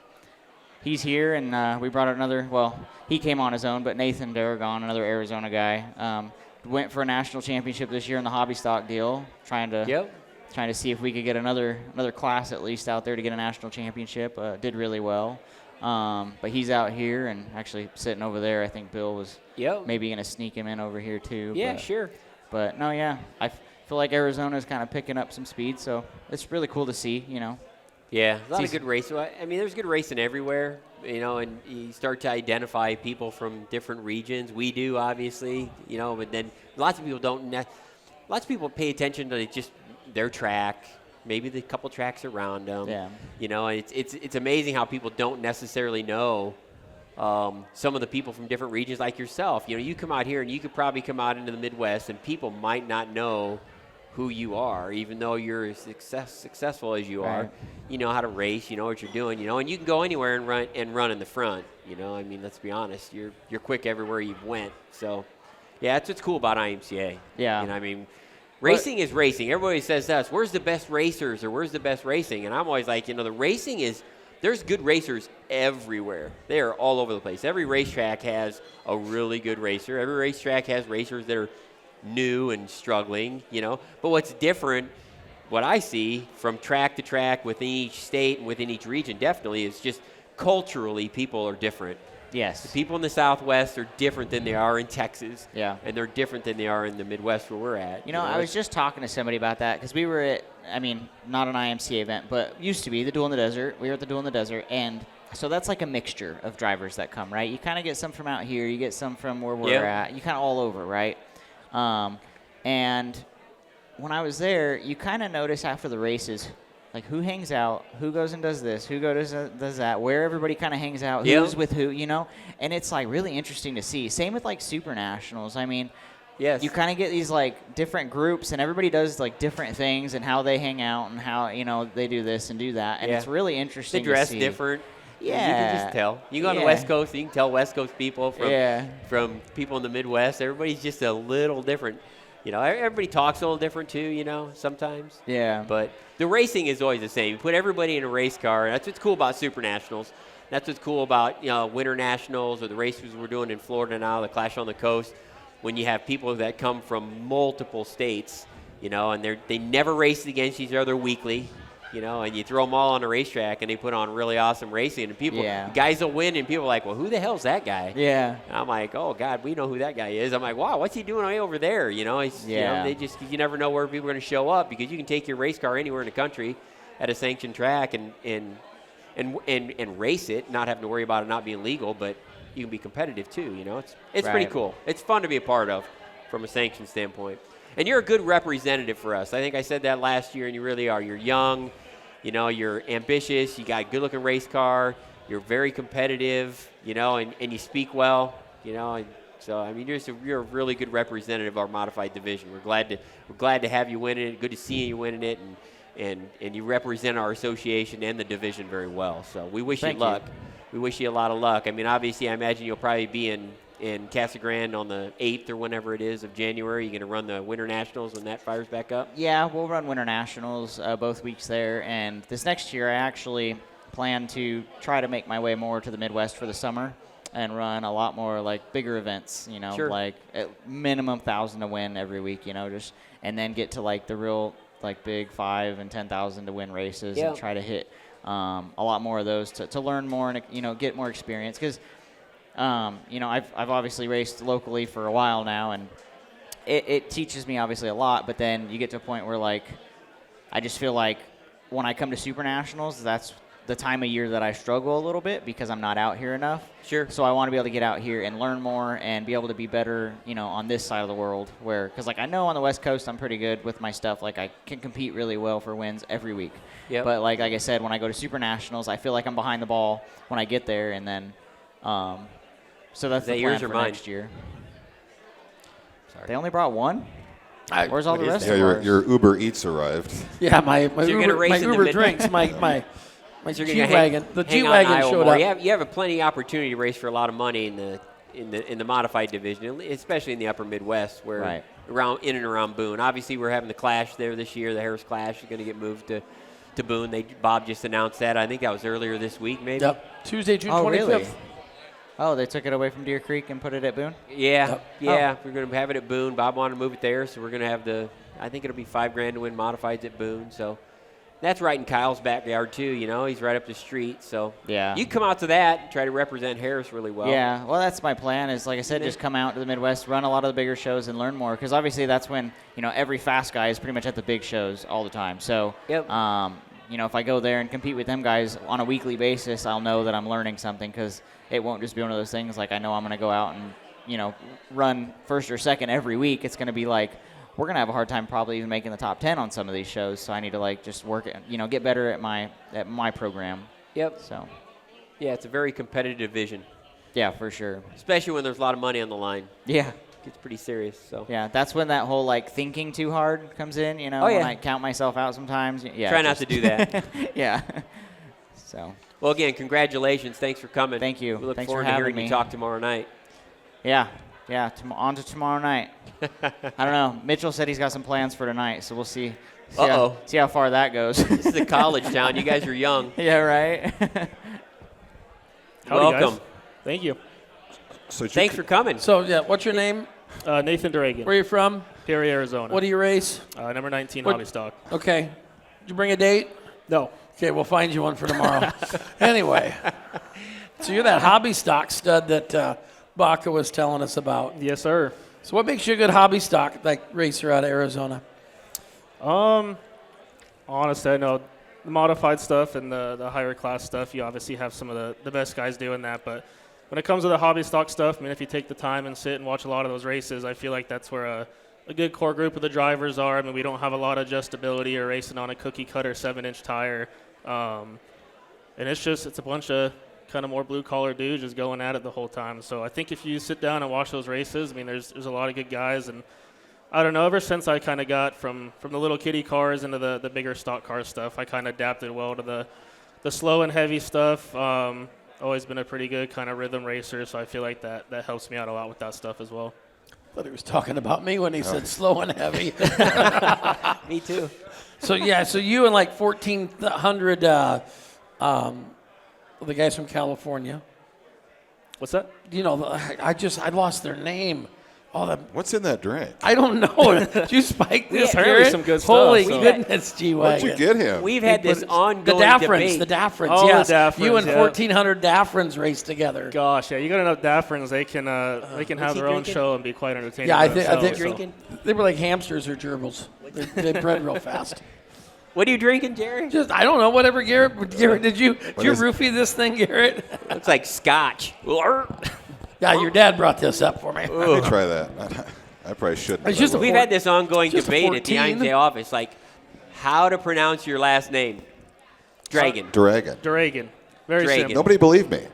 he's here, and we brought out another. Well, he came on his own, but Nathan DeRagon, another Arizona guy, went for a national championship this year in the hobby stock deal, trying to see if we could get another class at least out there to get a national championship. Did really well. But he's out here and actually sitting over there. I think Bill was maybe going to sneak him in over here too. Yeah, but, sure. But no, yeah, I feel like Arizona's kind of picking up some speed, so it's really cool to see, Yeah, a lot of good racing. I mean, there's good racing everywhere, and you start to identify people from different regions. We do, obviously, but then lots of people don't. Lots of people pay attention to just their track, maybe the couple tracks around them. Yeah. You know, and it's amazing how people don't necessarily know some of the people from different regions like yourself. You know, you come out here and you could probably come out into the Midwest and people might not know who you are, even though you're as successful as you are. You know how to race, you know what you're doing, you know, and you can go anywhere and run in the front. You know, I mean, let's be honest, you're quick everywhere you've went. So, yeah, that's what's cool about IMCA. Yeah. You know, I mean, racing is racing. Everybody says to us, where's the best racers or where's the best racing? And I'm always like, you know, the racing is, there's good racers everywhere. They are all over the place. Every racetrack has a really good racer. Every racetrack has racers that are new and struggling, you know. But what's different, what I see from track to track within each state and within each region definitely is just culturally people are different. Yes. The people in the Southwest are different than they are in Texas. Yeah. And they're different than they are in the Midwest where we're at. You know, I was just talking to somebody about that because we were at, I mean, not an IMCA event, but used to be the Duel in the Desert. We were at the Duel in the Desert, and so that's like a mixture of drivers that come, right? You kind of get some from out here, you get some from where we're at, you kind of all over, right? And when I was there, you kind of notice after the races, like who hangs out, who goes and does this, who goes does that, where everybody kind of hangs out, who's with who, you know? And it's like really interesting to see. Same with like Super Nationals. I mean, you kind of get these like different groups and everybody does like different things and how they hang out and how, you know, they do this and do that. And it's really interesting they dress to see. different. Yeah. You can just tell. You go on the West Coast, you can tell West Coast people from people in the Midwest. Everybody's just a little different. You know, everybody talks a little different too, you know, sometimes. Yeah. But the racing is always the same. You put everybody in a race car. That's what's cool about Super Nationals. That's what's cool about, you know, Winter Nationals or the races we're doing in Florida now, the Clash on the Coast, when you have people that come from multiple states, you know, and they never race against each other weekly. You know, and you throw them all on a racetrack, and they put on really awesome racing. And people, guys will win, and people are like, well, who the hell's that guy? Yeah. And I'm like, oh, God, we know who that guy is. I'm like, wow, what's he doing way over there? You know, you know, you never know where people are going to show up because you can take your race car anywhere in the country at a sanctioned track and race it, not having to worry about it not being legal, but you can be competitive too, you know. It's pretty cool. It's fun to be a part of from a sanction standpoint. And you're a good representative for us. I think I said that last year, and you really are. You're young, you know, you're ambitious, you got a good-looking race car, you're very competitive, you know, and you speak well, you know. And so, I mean, you're a really good representative of our modified division. We're glad to have you winning it. Good to see you winning it, and you represent our association and the division very well. So we wish you luck. We wish you a lot of luck. I mean, obviously, I imagine you'll probably be in Casa Grande on the 8th or whenever it is of January. You're going to run the Winter Nationals when that fires back up? Yeah, we'll run Winter Nationals both weeks there. And this next year, I actually plan to try to make my way more to the Midwest for the summer and run a lot more, like, bigger events, you know, like at minimum 1,000 to win every week, you know, just and then get to, like, the real, like, big 5,000 and 10,000 to win races and try to hit a lot more of those to learn more and, you know, get more experience. Because you know, I've obviously raced locally for a while now, and it teaches me obviously a lot, but then you get to a point where, like, I just feel like when I come to Super Nationals, that's the time of year that I struggle a little bit because I'm not out here enough. Sure. So I want to be able to get out here and learn more and be able to be better, you know, on this side of the world where, because, like, I know on the West Coast I'm pretty good with my stuff. Like, I can compete really well for wins every week. Yep. But, like I said, when I go to Super Nationals, I feel like I'm behind the ball when I get there, and then so that's the plan for next year. Sorry. They only brought one? Where's all the rest of them? Your Uber Eats arrived. Yeah, my so Uber drinks, my G-Wagon. The G-Wagon showed up. You have a plenty of opportunity to race for a lot of money in the modified division, especially in the upper Midwest, where in and around Boone. Obviously, we're having the Clash there this year. The Harris Clash is going to get moved to Boone. Bob just announced that. I think that was earlier this week, maybe. Yep. Tuesday, June 25th. Really? Oh, they took it away from Deer Creek and put it at Boone? Yeah, we're going to have it at Boone. Bob wanted to move it there, so we're going to have I think it'll be $5,000 to win modifieds at Boone. So that's right in Kyle's backyard too. You know, he's right up the street. So you come out to that and try to represent Harris really well. Yeah, well, that's my plan. Is like I said, just come out to the Midwest, run a lot of the bigger shows, and learn more. Because obviously that's when every fast guy is pretty much at the big shows all the time. So if I go there and compete with them guys on a weekly basis, I'll know that I'm learning something because it won't just be one of those things like I know I'm going to go out and, run first or second every week. It's going to be like, we're going to have a hard time probably even making the top 10 on some of these shows. So I need to like just work, get better at my program. Yep. So. Yeah, it's a very competitive division. Yeah, for sure. Especially when there's a lot of money on the line. Yeah. It gets pretty serious. So. Yeah, that's when that whole like thinking too hard comes in, when I count myself out sometimes. Yeah. Try not to do that. Yeah. So. Well, again, congratulations. Thanks for coming. Thank you. We look Thanks forward for to having hearing me. you talk tomorrow night. Yeah. Yeah, on to tomorrow night. I don't know. Mitchell said he's got some plans for tonight, so we'll see. See how far that goes. This is a college town. You guys are young. Yeah, right? Howdy, Welcome. guys. Thank you. So Thanks for coming. So, yeah, what's your name? Nathan DeRagon. Where are you from? Perry, Arizona. What do you race? Number 19 What- hobby stock. Okay. Did you bring a date? No. Okay, we'll find you one for tomorrow. Anyway, so you're that hobby stock stud that Baca was telling us about. Yes, sir. So what makes you a good hobby stock racer out of Arizona? Honestly, I know the modified stuff and the higher class stuff, you obviously have some of the best guys doing that. But when it comes to the hobby stock stuff, I mean, if you take the time and sit and watch a lot of those races, I feel like that's where a good core group of the drivers are. I mean, we don't have a lot of adjustability or racing on a cookie cutter 7-inch tire. And it's a bunch of kind of more blue collar dudes just going at it the whole time. So I think if you sit down and watch those races, I mean, there's a lot of good guys. And I don't know, ever since I kind of got from the little kiddie cars into the bigger stock car stuff, I kind of adapted well to the slow and heavy stuff. Always been a pretty good kind of rhythm racer, so I feel like that helps me out a lot with that stuff as well. I thought he was talking about me when he said slow and heavy. Me too. So you and like 1,400, the guys from California. What's that? I lost their name. Oh, What's in that drink? I don't know. Did you spike this? apparently Garrett? some good stuff, Holy so. goodness, What'd you G-Wagon. get him? We've had this ongoing The debate. Daffrins, Oh, the yes. Daffrins, You and yeah. 1,400 Daffrins race together. Gosh, yeah, you got enough Daffrins, they can have he their own drinking? show and be quite entertaining. Yeah, I by think themselves, so. Drinking? they were like hamsters or gerbils. They bred real fast. What are you drinking, Jerry? I don't know, whatever, Garrett. Garrett, did you is- roofie this thing, Garrett? Looks like scotch. Yeah, your dad brought this up for me. Let me try that. I probably shouldn't. It's just a We've had this ongoing just a debate at the 14. IMCA office, like how to pronounce your last name. Dragon. DeRagon. DeRagon. Very DeRagon. simple. Nobody believed me.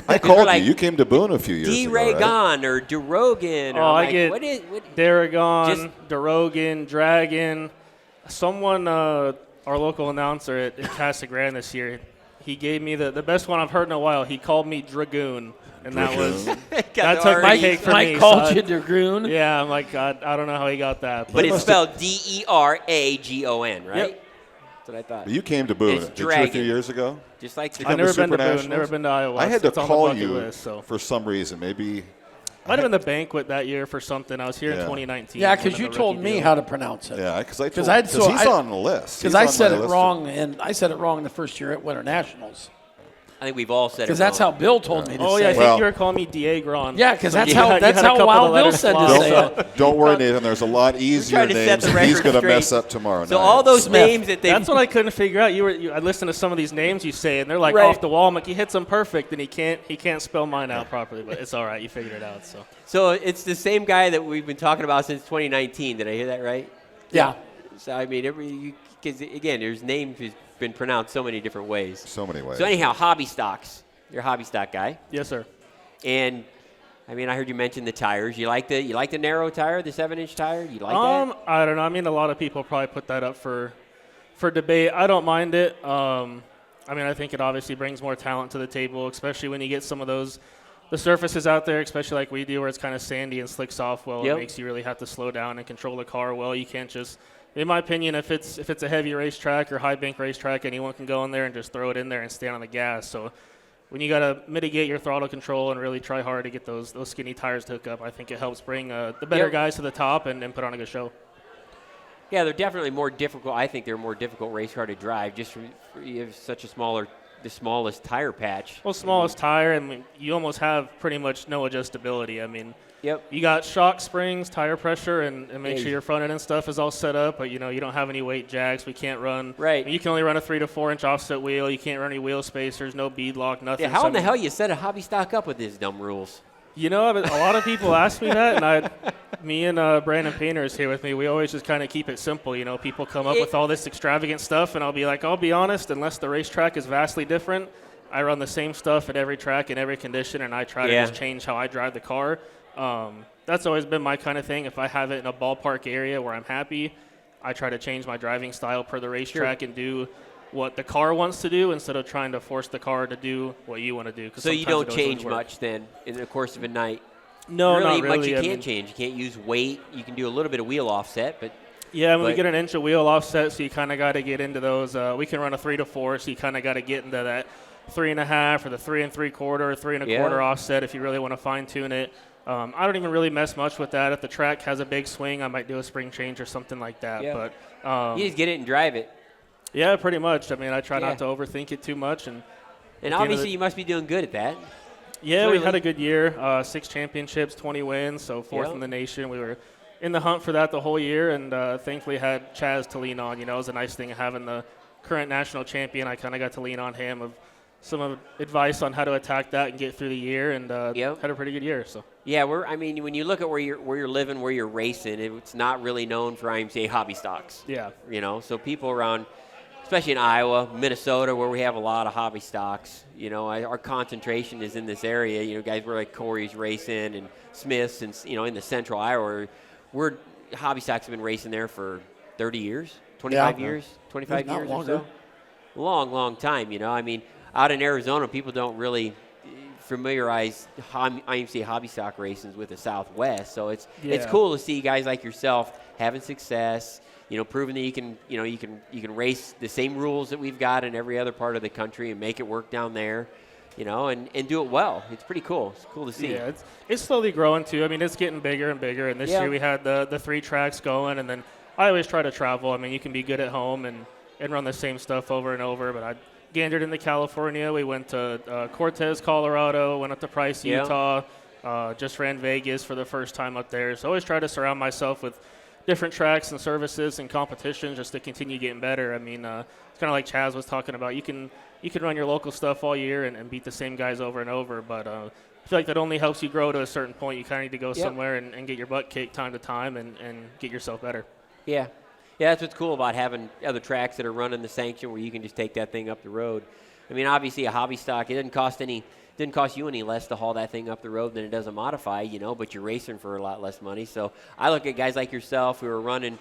I called like you. You came to Boone a few years ago, right? DeRagon or DeRagon. Or Oh, I like, get what DeRagon, Just- DeRogan, Dragon. Someone, our local announcer at Casa Grande this year, he gave me the best one I've heard in a while. He called me Dragoon, and that was that took the Mike- cake for Mike me. called so you Dragoon. Yeah, I'm like, I don't know how he got that. But it's spelled DERAGON, right? Yep. That's what I thought. But you came to Boone, It's didn't you, a Dragon. few years ago? Just like the Come I've never to been to Super Boone, never Nationals? been to Iowa. I had to It's on the call bucket you list, so. for some reason. Maybe Might have been the banquet that year for something. I was here in Yeah. 2019. Yeah, one because of you the told rookie me deal. how to pronounce it. yeah, because Because he's on the list. Because He's I on said my it list. wrong, and I said it wrong the first year at Winter Nationals. I think we've all said it. Because that's how wrong. Bill told me to Oh say yeah, I it. think Well- you were calling me Diagron. Yeah, because that's you how had a couple Wild of Bill letters said to swapped. say it. Don't worry, Nathan. There's a lot easier trying to set names, the and he's record going to mess straight. up tomorrow night. So all those Smith. names that they That's what I couldn't figure out. I listened to some of these names you say, and they're like Right. off the wall. I'm like, he hits them perfect, and he can't spell mine out properly. But it's all right. You figured it out. So it's the same guy that we've been talking about since 2019. Did I hear that right? Yeah. So I mean, because again, there's names has been pronounced so many different ways. So many ways. So anyhow, hobby stocks. You're a hobby stock guy, Yes, sir. and I mean, I heard you mention the tires. You like the narrow tire, the 7-inch tire. You like that? I don't know. I mean, a lot of people probably put that up for debate. I don't mind it. I mean, I think it obviously brings more talent to the table, especially when you get some of the surfaces out there, especially like we do, where it's kind of sandy and slicks off well. Yep. It makes you really have to slow down and control the car well. You can't just, in my opinion, if it's a heavy racetrack or high bank racetrack, anyone can go in there and just throw it in there and stand on the gas. So when you got to mitigate your throttle control and really try hard to get those skinny tires to hook up, I think it helps bring the better Yep. guys to the top and put on a good show. Yeah, they're definitely more difficult. I think they're a more difficult race car to drive. Just for you have such the smallest tire patch. Well, smallest tire, I mean, you almost have pretty much no adjustability. I mean, Yep. you got shock springs, tire pressure, and make Yeah, sure your front end and stuff is all set up. But, you don't have any weight jacks. We can't run. Right. You can only run a 3 to 4 inch offset wheel. You can't run any wheel spacers, no bead lock, nothing. Yeah, how So, in the I mean, hell you set a hobby stock up with these dumb rules? You know, a lot of people ask me that, and me and Brandon Painter is here with me. We always just kind of keep it simple. You know, people come up with all this extravagant stuff, and I'll be like, I'll be honest, unless the racetrack is vastly different, I run the same stuff at every track in every condition, and I try to just change how I drive the car. That's always been my kind of thing. If I have it in a ballpark area where I'm happy, I try to change my driving style per the racetrack and do what the car wants to do instead of trying to force the car to do what you want to do. So you don't change much then in the course of a night? No, not really. Much you can't change. You can't use weight. You can do a little bit of wheel offset, but yeah, when we get an inch of wheel offset, so you kind of got to get into those. We can run a 3 to 4, so you kind of got to get into that 3.5 or the 3 3/4, 3 1/4 offset if you really want to fine tune it. I don't even really mess much with that. If the track has a big swing, I might do a spring change or something like that. Yeah. But you just get it and drive it. Yeah, pretty much. I mean, I try not to overthink it too much. And obviously you must be doing good at that. Yeah, Clearly. we had a good year. 6 championships, 20 wins, so 4th in the nation. We were in the hunt for that the whole year, and thankfully had Chaz to lean on. You know, it was a nice thing having the current national champion. I kind of got to lean on him of some advice on how to attack that and get through the year, and had a pretty good year. So yeah, when you look at where you're living, where you're racing, it's not really known for IMCA hobby stocks. Yeah, you know, so people around, especially in Iowa, Minnesota, where we have a lot of hobby stocks, you know, our concentration is in this area. You know, guys were like Cory's racing and Smith's, and you know, in the central Iowa, hobby stocks have been racing there for 30 years, 25 years, 25 years or so. Long time. You know, I mean, out in Arizona, people don't really familiarize IMCA hobby stock races with the Southwest, so it's cool to see guys like yourself having success. You know, proving that you can race the same rules that we've got in every other part of the country and make it work down there, you know, and do it well. It's pretty cool. It's cool to see. Yeah, it's slowly growing too. I mean, it's getting bigger and bigger. And this year we had the 3 tracks going, and then I always try to travel. I mean, you can be good at home and run the same stuff over and over. But I gandered into California. We went to Cortez, Colorado. Went up to Price, Utah. Just ran Vegas for the first time up there. So I always try to surround myself with different tracks and services and competitions just to continue getting better. I mean, it's kind of like Chaz was talking about. You can run your local stuff all year and beat the same guys over and over, but I feel like that only helps you grow to a certain point. You kind of need to go somewhere and get your butt kicked time to time and get yourself better. Yeah, that's what's cool about having other tracks that are running the sanction where you can just take that thing up the road. I mean, obviously a hobby stock, it didn't cost you any less to haul that thing up the road than it does a modify, you know, but you're racing for a lot less money. So I look at guys like yourself who are running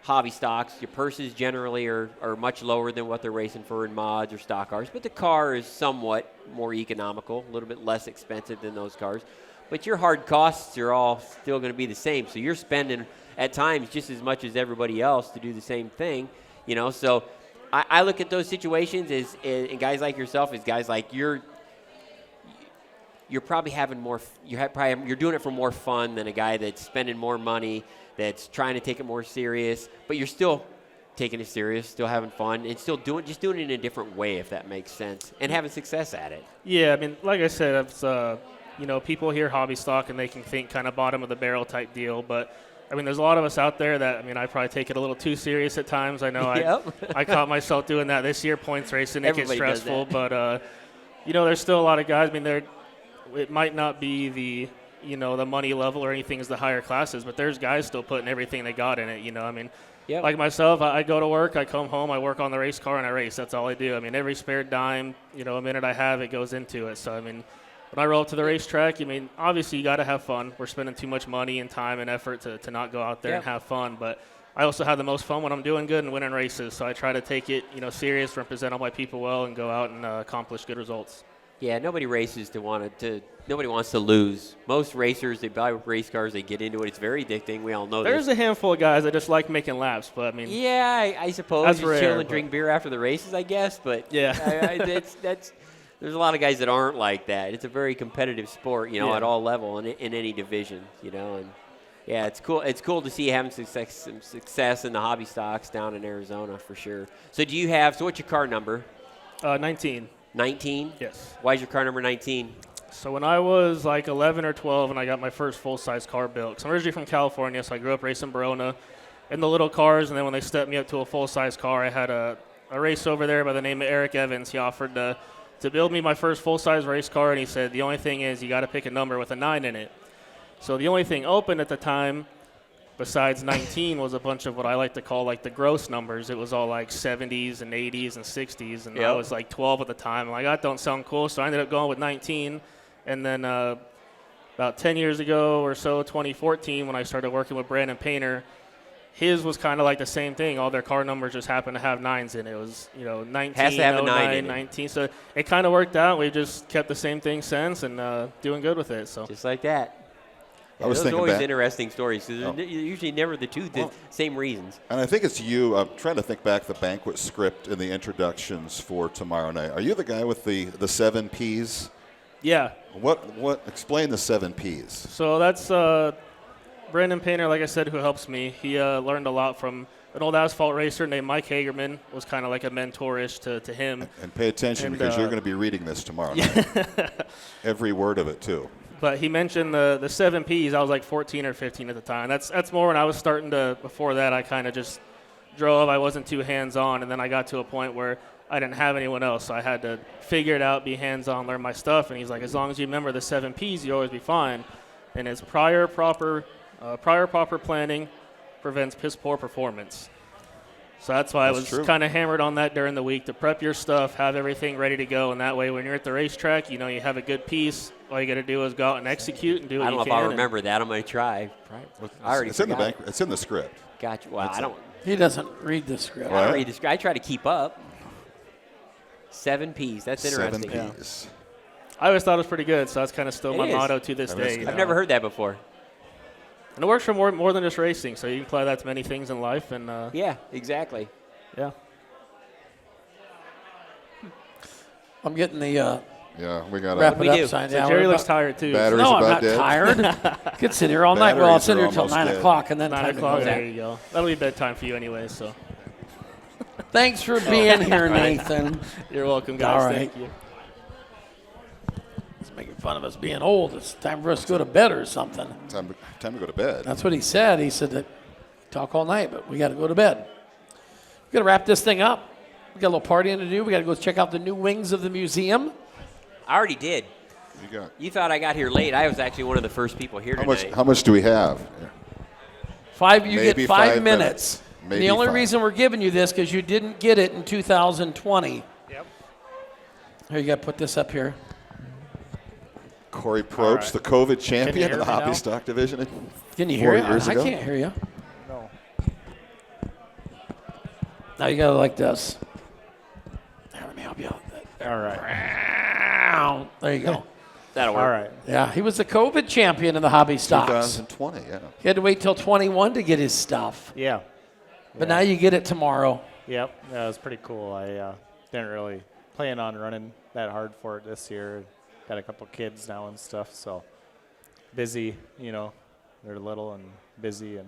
hobby stocks. Your purses generally are much lower than what they're racing for in mods or stock cars, but the car is somewhat more economical, a little bit less expensive than those cars. But your hard costs are all still going to be the same. So you're spending at times just as much as everybody else to do the same thing, you know. So I look at those situations and guys like yourself as guys like you're probably having more. You're doing it for more fun than a guy that's spending more money, that's trying to take it more serious. But you're still taking it serious, still having fun, and still doing it in a different way, if that makes sense, and having success at it. Yeah, I mean, like I said, it's you know, people hear hobby stock and they can think kind of bottom of the barrel type deal, but I mean, there's a lot of us out there that, I mean, I probably take it a little too serious at times. I know I caught myself doing that this year, points racing. It gets stressful, but you know, there's still a lot of guys. I mean, it might not be the, you know, the money level or anything as the higher classes, but there's guys still putting everything they got in it, you know. I mean, like myself, I go to work, I come home, I work on the race car, and I race. That's all I do. I mean, every spare dime, you know, a minute I have, it goes into it. So, I mean, when I roll up to the racetrack, I mean, obviously you got to have fun. We're spending too much money and time and effort to not go out there and have fun, but I also have the most fun when I'm doing good and winning races. So I try to take it, you know, serious, represent all my people well, and go out and accomplish good results. Yeah, nobody races nobody wants to lose. Most racers, they buy race cars, they get into it. It's very addicting. We all know There's a handful of guys that just like making laps, but I mean. Yeah, I suppose. That's just rare, chill and drink beer after the races, I guess. But there's a lot of guys that aren't like that. It's a very competitive sport, you know, at all level and in any division, you know. And yeah, it's cool. It's cool to see you having some success in the hobby stocks down in Arizona for sure. So what's your car number? 19. 19? Yes. Why is your car number 19? So when I was like 11 or 12 and I got my first full-size car built, because I'm originally from California, so I grew up racing Verona in the little cars, and then when they stepped me up to a full-size car, I had a race over there by the name of Eric Evans. He offered to to build me my first full-size race car, and he said, the only thing is you got to pick a number with a 9 in it. So the only thing open at the time besides 19 was a bunch of what I like to call like the gross numbers. It was all like 70s and 80s and 60s, and I was like 12 at the time. I'm like, that don't sound cool, so I ended up going with 19. And then about 10 years ago or so, 2014, when I started working with Brandon Painter, his was kind of like the same thing. All their car numbers just happened to have 9s in it. It was, 19, Has to have a 9 in 19. So it kind of worked out. We've just kept the same thing since and doing good with it. So just like that. I was those thinking are always back. interesting stories. They're usually never the same reasons. And I think it's you. I'm trying to think back the banquet script and the introductions for tomorrow night. Are you the guy with the 7 Ps? Yeah. What? Explain the 7 Ps. So that's Brandon Painter, like I said, who helps me. He learned a lot from an old asphalt racer named Mike Hagerman. Was kind of like a mentor-ish to him. And pay attention because you're going to be reading this tomorrow night. Every word of it, too. But he mentioned the 7 Ps. I was like 14 or 15 at the time. That's more when I was starting to, before that, I kind of just drove. I wasn't too hands-on, and then I got to a point where I didn't have anyone else, so I had to figure it out, be hands-on, learn my stuff. And he's like, as long as you remember the 7 Ps, you'll always be fine. And it's prior proper planning prevents piss-poor performance. So that's why I was kind of hammered on that during the week, to prep your stuff, have everything ready to go, and that way when you're at the racetrack, you have a good piece. All you got to do is go out and execute and do what you can. I don't know if I remember that. I'm going to try. It's in the bank. It's in the script. Gotcha. Well, I don't. He doesn't read the script. I don't read the script. I try to keep up. 7 Ps. That's interesting. 7 Ps. I always thought it was pretty good, so that's kind of still my motto to this day. I've never heard that before. And it works for more than just racing, so you can apply that to many things in life. And yeah, exactly. Yeah. I'm getting the yeah, we got wrap to it up sign down. Jerry looks tired too. Batteries No, I'm about not dead. tired. I could sit here all night. Well, I'll sit here until 9 o'clock, and then 9 o'clock. There you go. That'll be bedtime for you anyway. So. Thanks for being here, Nathan. You're welcome, guys. All right. Thank you. He's making fun of us being old. It's time for us to go to bed or something. Time to go to bed. That's what he said. He said that talk all night, but we got to go to bed. We got to wrap this thing up. We got a little partying to do. We got to go check out the new wings of the museum. I already did. You thought I got here late. I was actually one of the first people here tonight. How much do we have? You get 5 minutes. Maybe the only 5. reason we're giving you this because you didn't get it in 2020. Yep. Here, you got to put this up here. Cory Probst, the COVID champion in the hobby stock division. Can you hear it? Years ago? I can't hear you. No. Now you got to like this. There, let me help you out. All right. There you go. That'll work. All right. Yeah, he was the COVID champion in the hobby stocks. 2020, yeah. He had to wait till 21 to get his stuff. Yeah. But now you get it tomorrow. Yep. That was pretty cool. I didn't really plan on running that hard for it this year. Got a couple kids now and stuff, so busy, they're little and busy, and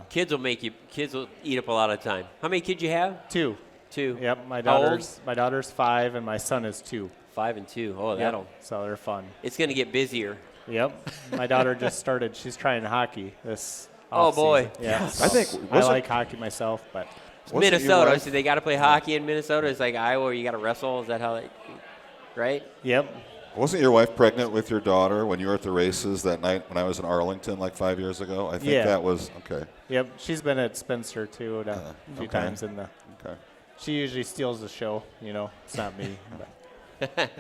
Kids will eat up a lot of time. How many kids you have? 2. 2. Yep. My How old? daughter's 5 and my son is 2. 5 and 2. Oh, Yep. So they're fun. It's going to get busier. Yep. My daughter just started. She's trying hockey this Oh, boy. off-season. Yeah. I think I like hockey myself, but Minnesota. So they got to play hockey in Minnesota. It's like Iowa where you got to wrestle. Is that how they, right? Yep. Wasn't your wife pregnant with your daughter when you were at the races that night when I was in Arlington like 5 years ago? I think that was okay. Yep. She's been at Spencer too a few times in the. Okay. She usually steals the show. It's not me. But.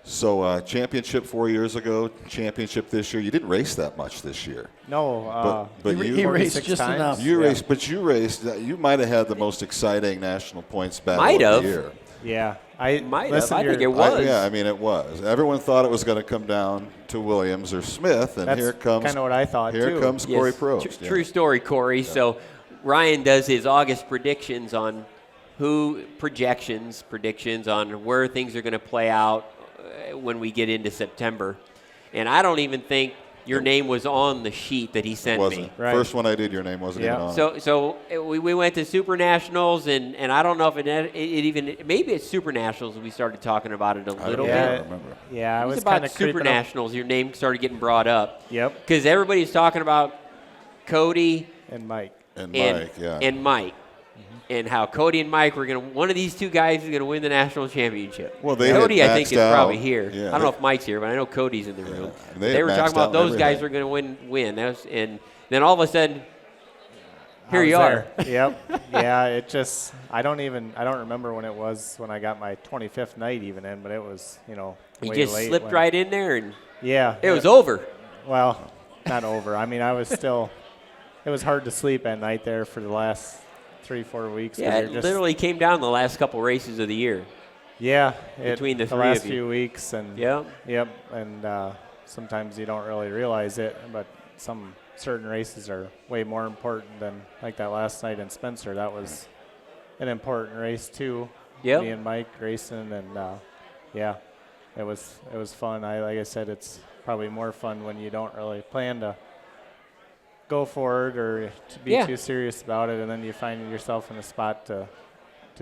So championship 4 years ago, championship this year. You didn't race that much this year. No, but he raced just times. enough. You raced, but you raced. You might have had the most exciting national points battle Might of have. the year. Yeah, I Might have. I think it was. It was. Everyone thought it was going to come down to Williams or Smith, and That's here comes kind of what I thought Here too. comes Cory Probst. True story, Cory. Yeah. So Ryan does his August predictions on predictions on where things are going to play out when we get into September. And I don't even think your name was on the sheet that he sent me. Right. First one I did, your name wasn't even on it. So we went to Super Nationals, and I don't know if it even, maybe it's Super Nationals we started talking about it a little bit. bit. I don't remember. Yeah, it was about Super Nationals. Your name started getting brought up. Yep. Because everybody's talking about Cody. And Mike. And Mike, yeah. And Mike. and how Cody and Mike were one of these two guys is going to win the national championship. Well, they Cody, had I think, is maxed probably out. here. Yeah, I don't know if Mike's here, but I know Cody's in the room. They They had were talking maxed about out those and guys everything. were going to win. And then all of a sudden, here I was you are. there. Yep. Yeah, it just, I don't remember when it was when I got my 25th night even in, but it was, You way just late slipped when- right in there, and Yeah. it was over. Well, not over. I mean, I was still, it was hard to sleep at night there for the last 3-4 weeks. 'cause Yeah, you're it just- literally came down the last couple races of the year. Yeah. between the three last of you. few weeks. And Yeah. Yep. And sometimes you don't really realize it, but some certain races are way more important than like that last night in Spencer. That was an important race too. Yep. Me and Mike racing, and yeah, it was fun. Like I said, it's probably more fun when you don't really plan to go for it or to be Yeah. too serious about it, and then you find yourself in a spot to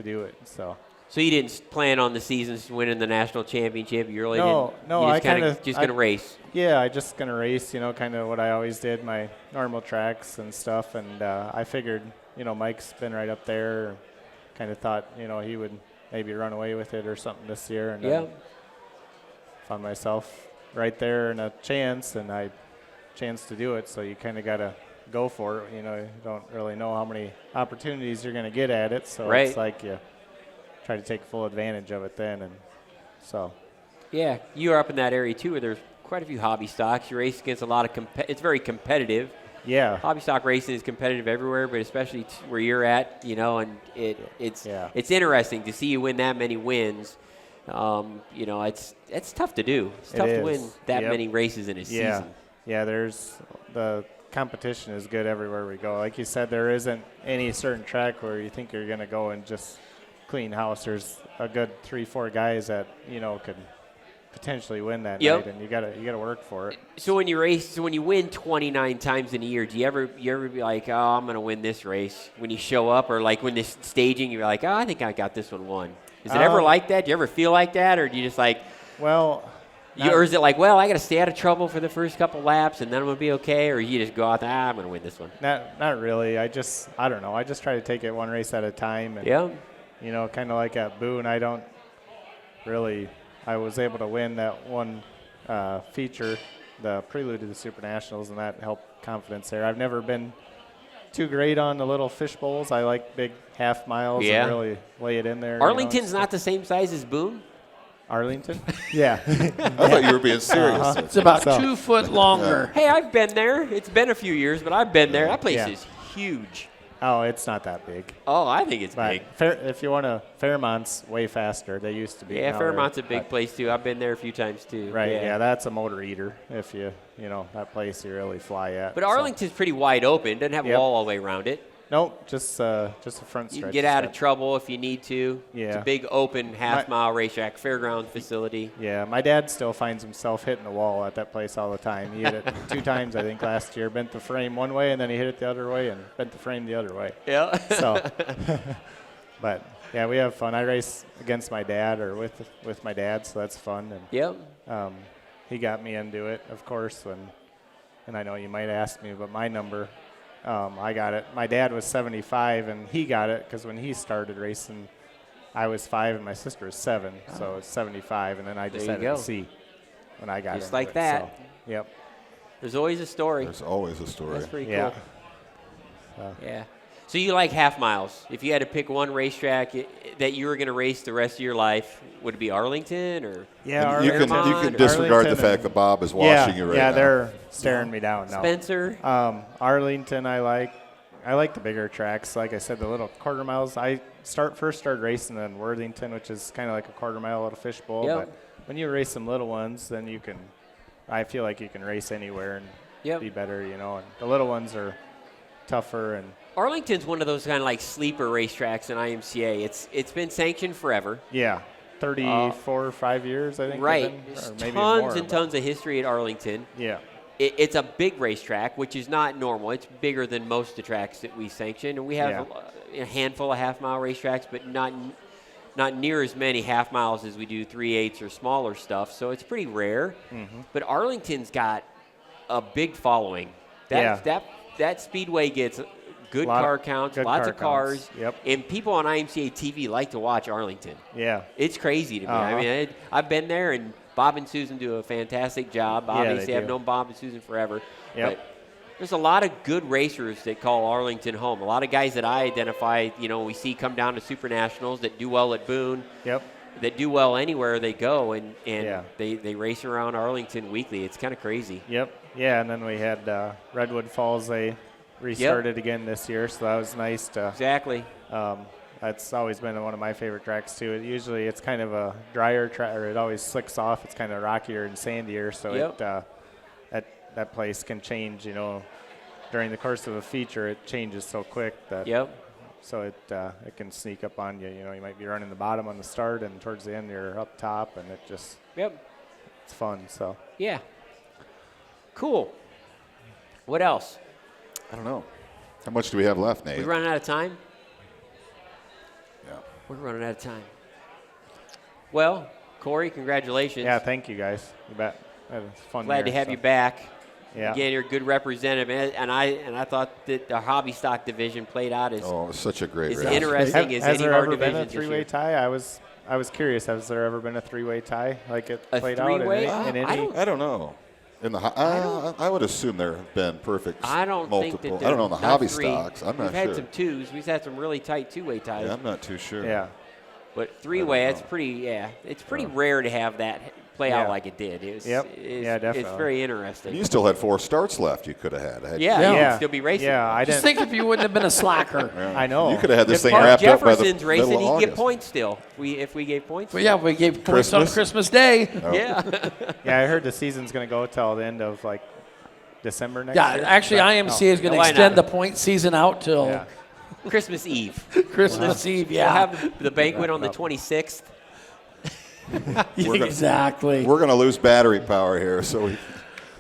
do it. So You didn't plan on the season winning the national championship. You really No, didn't. no, You I just kinda kinda- just I- gonna race. yeah, I just gonna race, kind of what I always did, my normal tracks and stuff. And I figured, Mike's been right up there. Kind of thought, he would maybe run away with it or something this year. And Yeah. then found myself right there in a chance, and I chance to do it. So you kind of got to go for it. You don't really know how many opportunities you're going to get at it. So Right. it's like you try to take full advantage of it then. And so. Yeah, you are up in that area too, where there's quite a few hobby stocks. You race against a lot of it's very competitive. Yeah. Hobby stock racing is competitive everywhere, but especially where you're at, and it's interesting to see you win that many wins. It's tough to do. It's tough to win that many races in a season. Yeah, the competition is good everywhere we go. Like you said, there isn't any certain track where you think you're going to go and just clean house. There's a good 3-4 guys that could potentially win that Yep. night, and you gotta work for it. So when you win 29 times in a year, do you ever be like, oh, I'm going to win this race when you show up, or like when this staging, you're like, oh, I think I got this one won. Is it ever like that? Do you ever feel like that, or do you just like, well, or is it like, well, I got to stay out of trouble for the first couple laps and then I'm going to be okay, or you just go out there, I'm going to win this one? Not really. I don't know. I just try to take it one race at a time, and Yeah. kind of like at Boone, I was able to win that one feature, the prelude to the Super Nationals, and that helped confidence there. I've never been too great on the little fish bowls. I like big half miles Yeah. and really lay it in there. Arlington's not the same size as Boone? Arlington? Yeah. I thought you were being serious. It's about 2 foot longer. Hey, I've been there. It's been a few years, but I've been there. That place Yeah. is huge. Oh, it's not that big. Oh, I think it's But big. if you want to, Fairmont's way faster. They used to be. Yeah, Now Fairmont's a they're- big but- place too. I've been there a few times too. Right, yeah, that's a motor eater. If that place you really fly at. But so. Arlington's pretty wide open. It doesn't have a Yep. wall all the way around it. Nope, just a front stretch. You can get out of instead. trouble if you need to. It's a Yeah. big open half-mile racetrack, fairground facility. Yeah, my dad still finds himself hitting the wall at that place all the time. He hit it 2 times, I think, last year. Bent the frame one way, and then he hit it the other way, and bent the frame the other way. Yeah. So, but yeah, we have fun. I race against my dad or with my dad, so that's fun. And Yep. he got me into it, of course. And I know you might ask me, but my number, I got it. My dad was 75, and he got it because when he started racing, I was 5 and my sister was 7, so it's 75, and then I just There had you a go. C when I got Just into like it, that. So, yep. There's always a story. There's always a story. That's pretty Yeah. cool. Yeah. So you like half miles. If you had to pick one racetrack that you were going to race the rest of your life, would it be Arlington or Yeah, You can Fairmont or disregard the Arlington fact that Bob is watching you right yeah, now. they're staring me down now. Spencer? Arlington, I like the bigger tracks. Like I said, the little quarter miles. I first started racing in Worthington, which is kind of like a quarter mile little fishbowl. Yep. But when you race some little ones, then I feel like you can race anywhere and Yep. be better, And the little ones are tougher and Arlington's one of those kind of like sleeper racetracks in IMCA. It's been sanctioned forever. yeah, 34 or 5 years, I think. Right. they've been, There's or maybe tons more, and but- tons of history at Arlington. Yeah. It's a big racetrack, which is not normal. It's bigger than most of the tracks that we sanction, and we have a handful of half-mile racetracks, but not near as many half miles as we do 3/8 or smaller stuff. So it's pretty rare. Mm-hmm. But Arlington's got a big following. That Speedway gets Good car counts, good lots car of cars. counts. Yep. And people on IMCA TV like to watch Arlington. Yeah. It's crazy to me. Uh-huh. I mean, I've been there, and Bob and Susan do a fantastic job. Yeah, Obviously, they I've do. known Bob and Susan forever. Yep. But there's a lot of good racers that call Arlington home. A lot of guys that I identify, we see come down to Super Nationals that do well at Boone. Yep. That do well anywhere they go, and Yeah. they race around Arlington weekly. It's kind of crazy. Yep. Yeah, and then we had Redwood Falls. They restarted again this year, so that was nice to. Exactly. That's always been one of my favorite tracks too. Usually it's kind of a drier track, or it always slicks off. It's kind of rockier and sandier, so Yep. that place can change. During the course of a feature, it changes so quick that. Yep. So it can sneak up on you. You might be running the bottom on the start, and towards the end you're up top, and it just. Yep. It's fun. So. Yeah. Cool. What else? I don't know. How much do we have left, Nate? We running out of time? Yeah. We're running out of time. Well, Cory, congratulations. Yeah, thank you guys. You bet. That was fun. Glad to have you back. Yeah. Again, you're a good representative, and I thought that the hobby stock division played out as it was such a great race. interesting as Has any there of our ever been a divisions this three-way year. tie? I was curious. Has there ever been a three-way tie like it A played out three-way? in any? I don't know. In the I would assume there have been perfect I don't multiple. think that I don't know in the not hobby three. stocks. I'm not We've had sure. some twos. We've had some really tight two-way ties. Yeah, I'm not too sure. Yeah. But three-way, know. it's pretty. It's pretty rare to have that play out Yeah. like it did. It was, Yep. It's, Yeah, It's definitely. very And interesting. you still had 4 starts left. You could have had. Yeah, Yeah. you Yeah. could still be racing. Yeah, I Just didn't. think if you wouldn't have been a slacker. Yeah. I know. You could have had this If thing Mark wrapped up by the Jefferson's racing, middle of he'd get August. points still. If we gave points. Well, yeah, we gave points on Christmas? Christmas Day. Oh. Yeah. Yeah, I heard the season's going to go till the end of like December next Yeah, year. actually, But- IMCA is going to Why extend not? the point season out till Yeah. Christmas Eve. Christmas Eve. We'll Yeah, have the banquet on the 26th. exactly. We're going to lose battery power here, so we.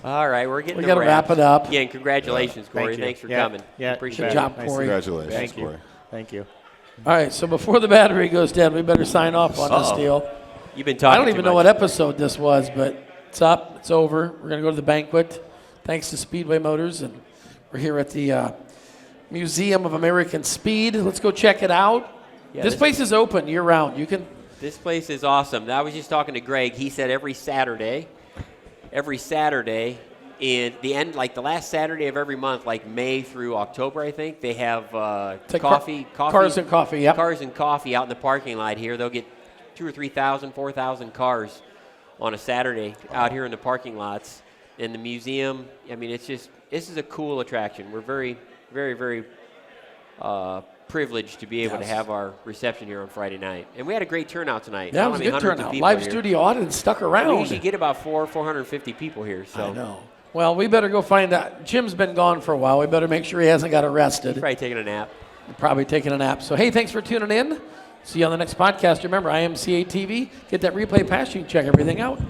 All right, we're getting We the got to wrap wraps. it up. Again, congratulations, Thank Cory. you. Thanks for Yeah. coming. Yeah, Appreciate you it. bet. job, Nice. Cory. Congratulations, Thank you. Cory. Thank you. All right, so before the battery goes dead, we better sign off on this deal. You've been talking I don't too even know much. what episode this was, but it's up. It's over. We're going to go to the banquet. Thanks to Speedway Motors, and we're here at the Museum of American Speed. Let's go check it out. Yeah, this place is open year-round. You can. This place is awesome. I was just talking to Greg. He said every Saturday, in the end, like the last Saturday of every month, like May through October, I think, they have Take coffee, Cars and coffee, yep. cars and coffee out in the parking lot here. They'll get 2,000 or 3,000, 4,000 cars on a Saturday out here in the parking lots. In the museum, I mean, this is a cool attraction. We're very, very, very privileged to be able to have our reception here on Friday night. And we had a great turnout tonight. Yeah, How it was a many good hundreds of turnout. people Live here? studio audience stuck around. We usually get about 450 people here. So I know. Well, we better go find out. Jim's been gone for a while. We better make sure he hasn't got arrested. probably taking a nap. Probably taking a nap. So, hey, thanks for tuning in. See you on the next podcast. Remember, IMCA TV. Get that replay pass. You can check everything out.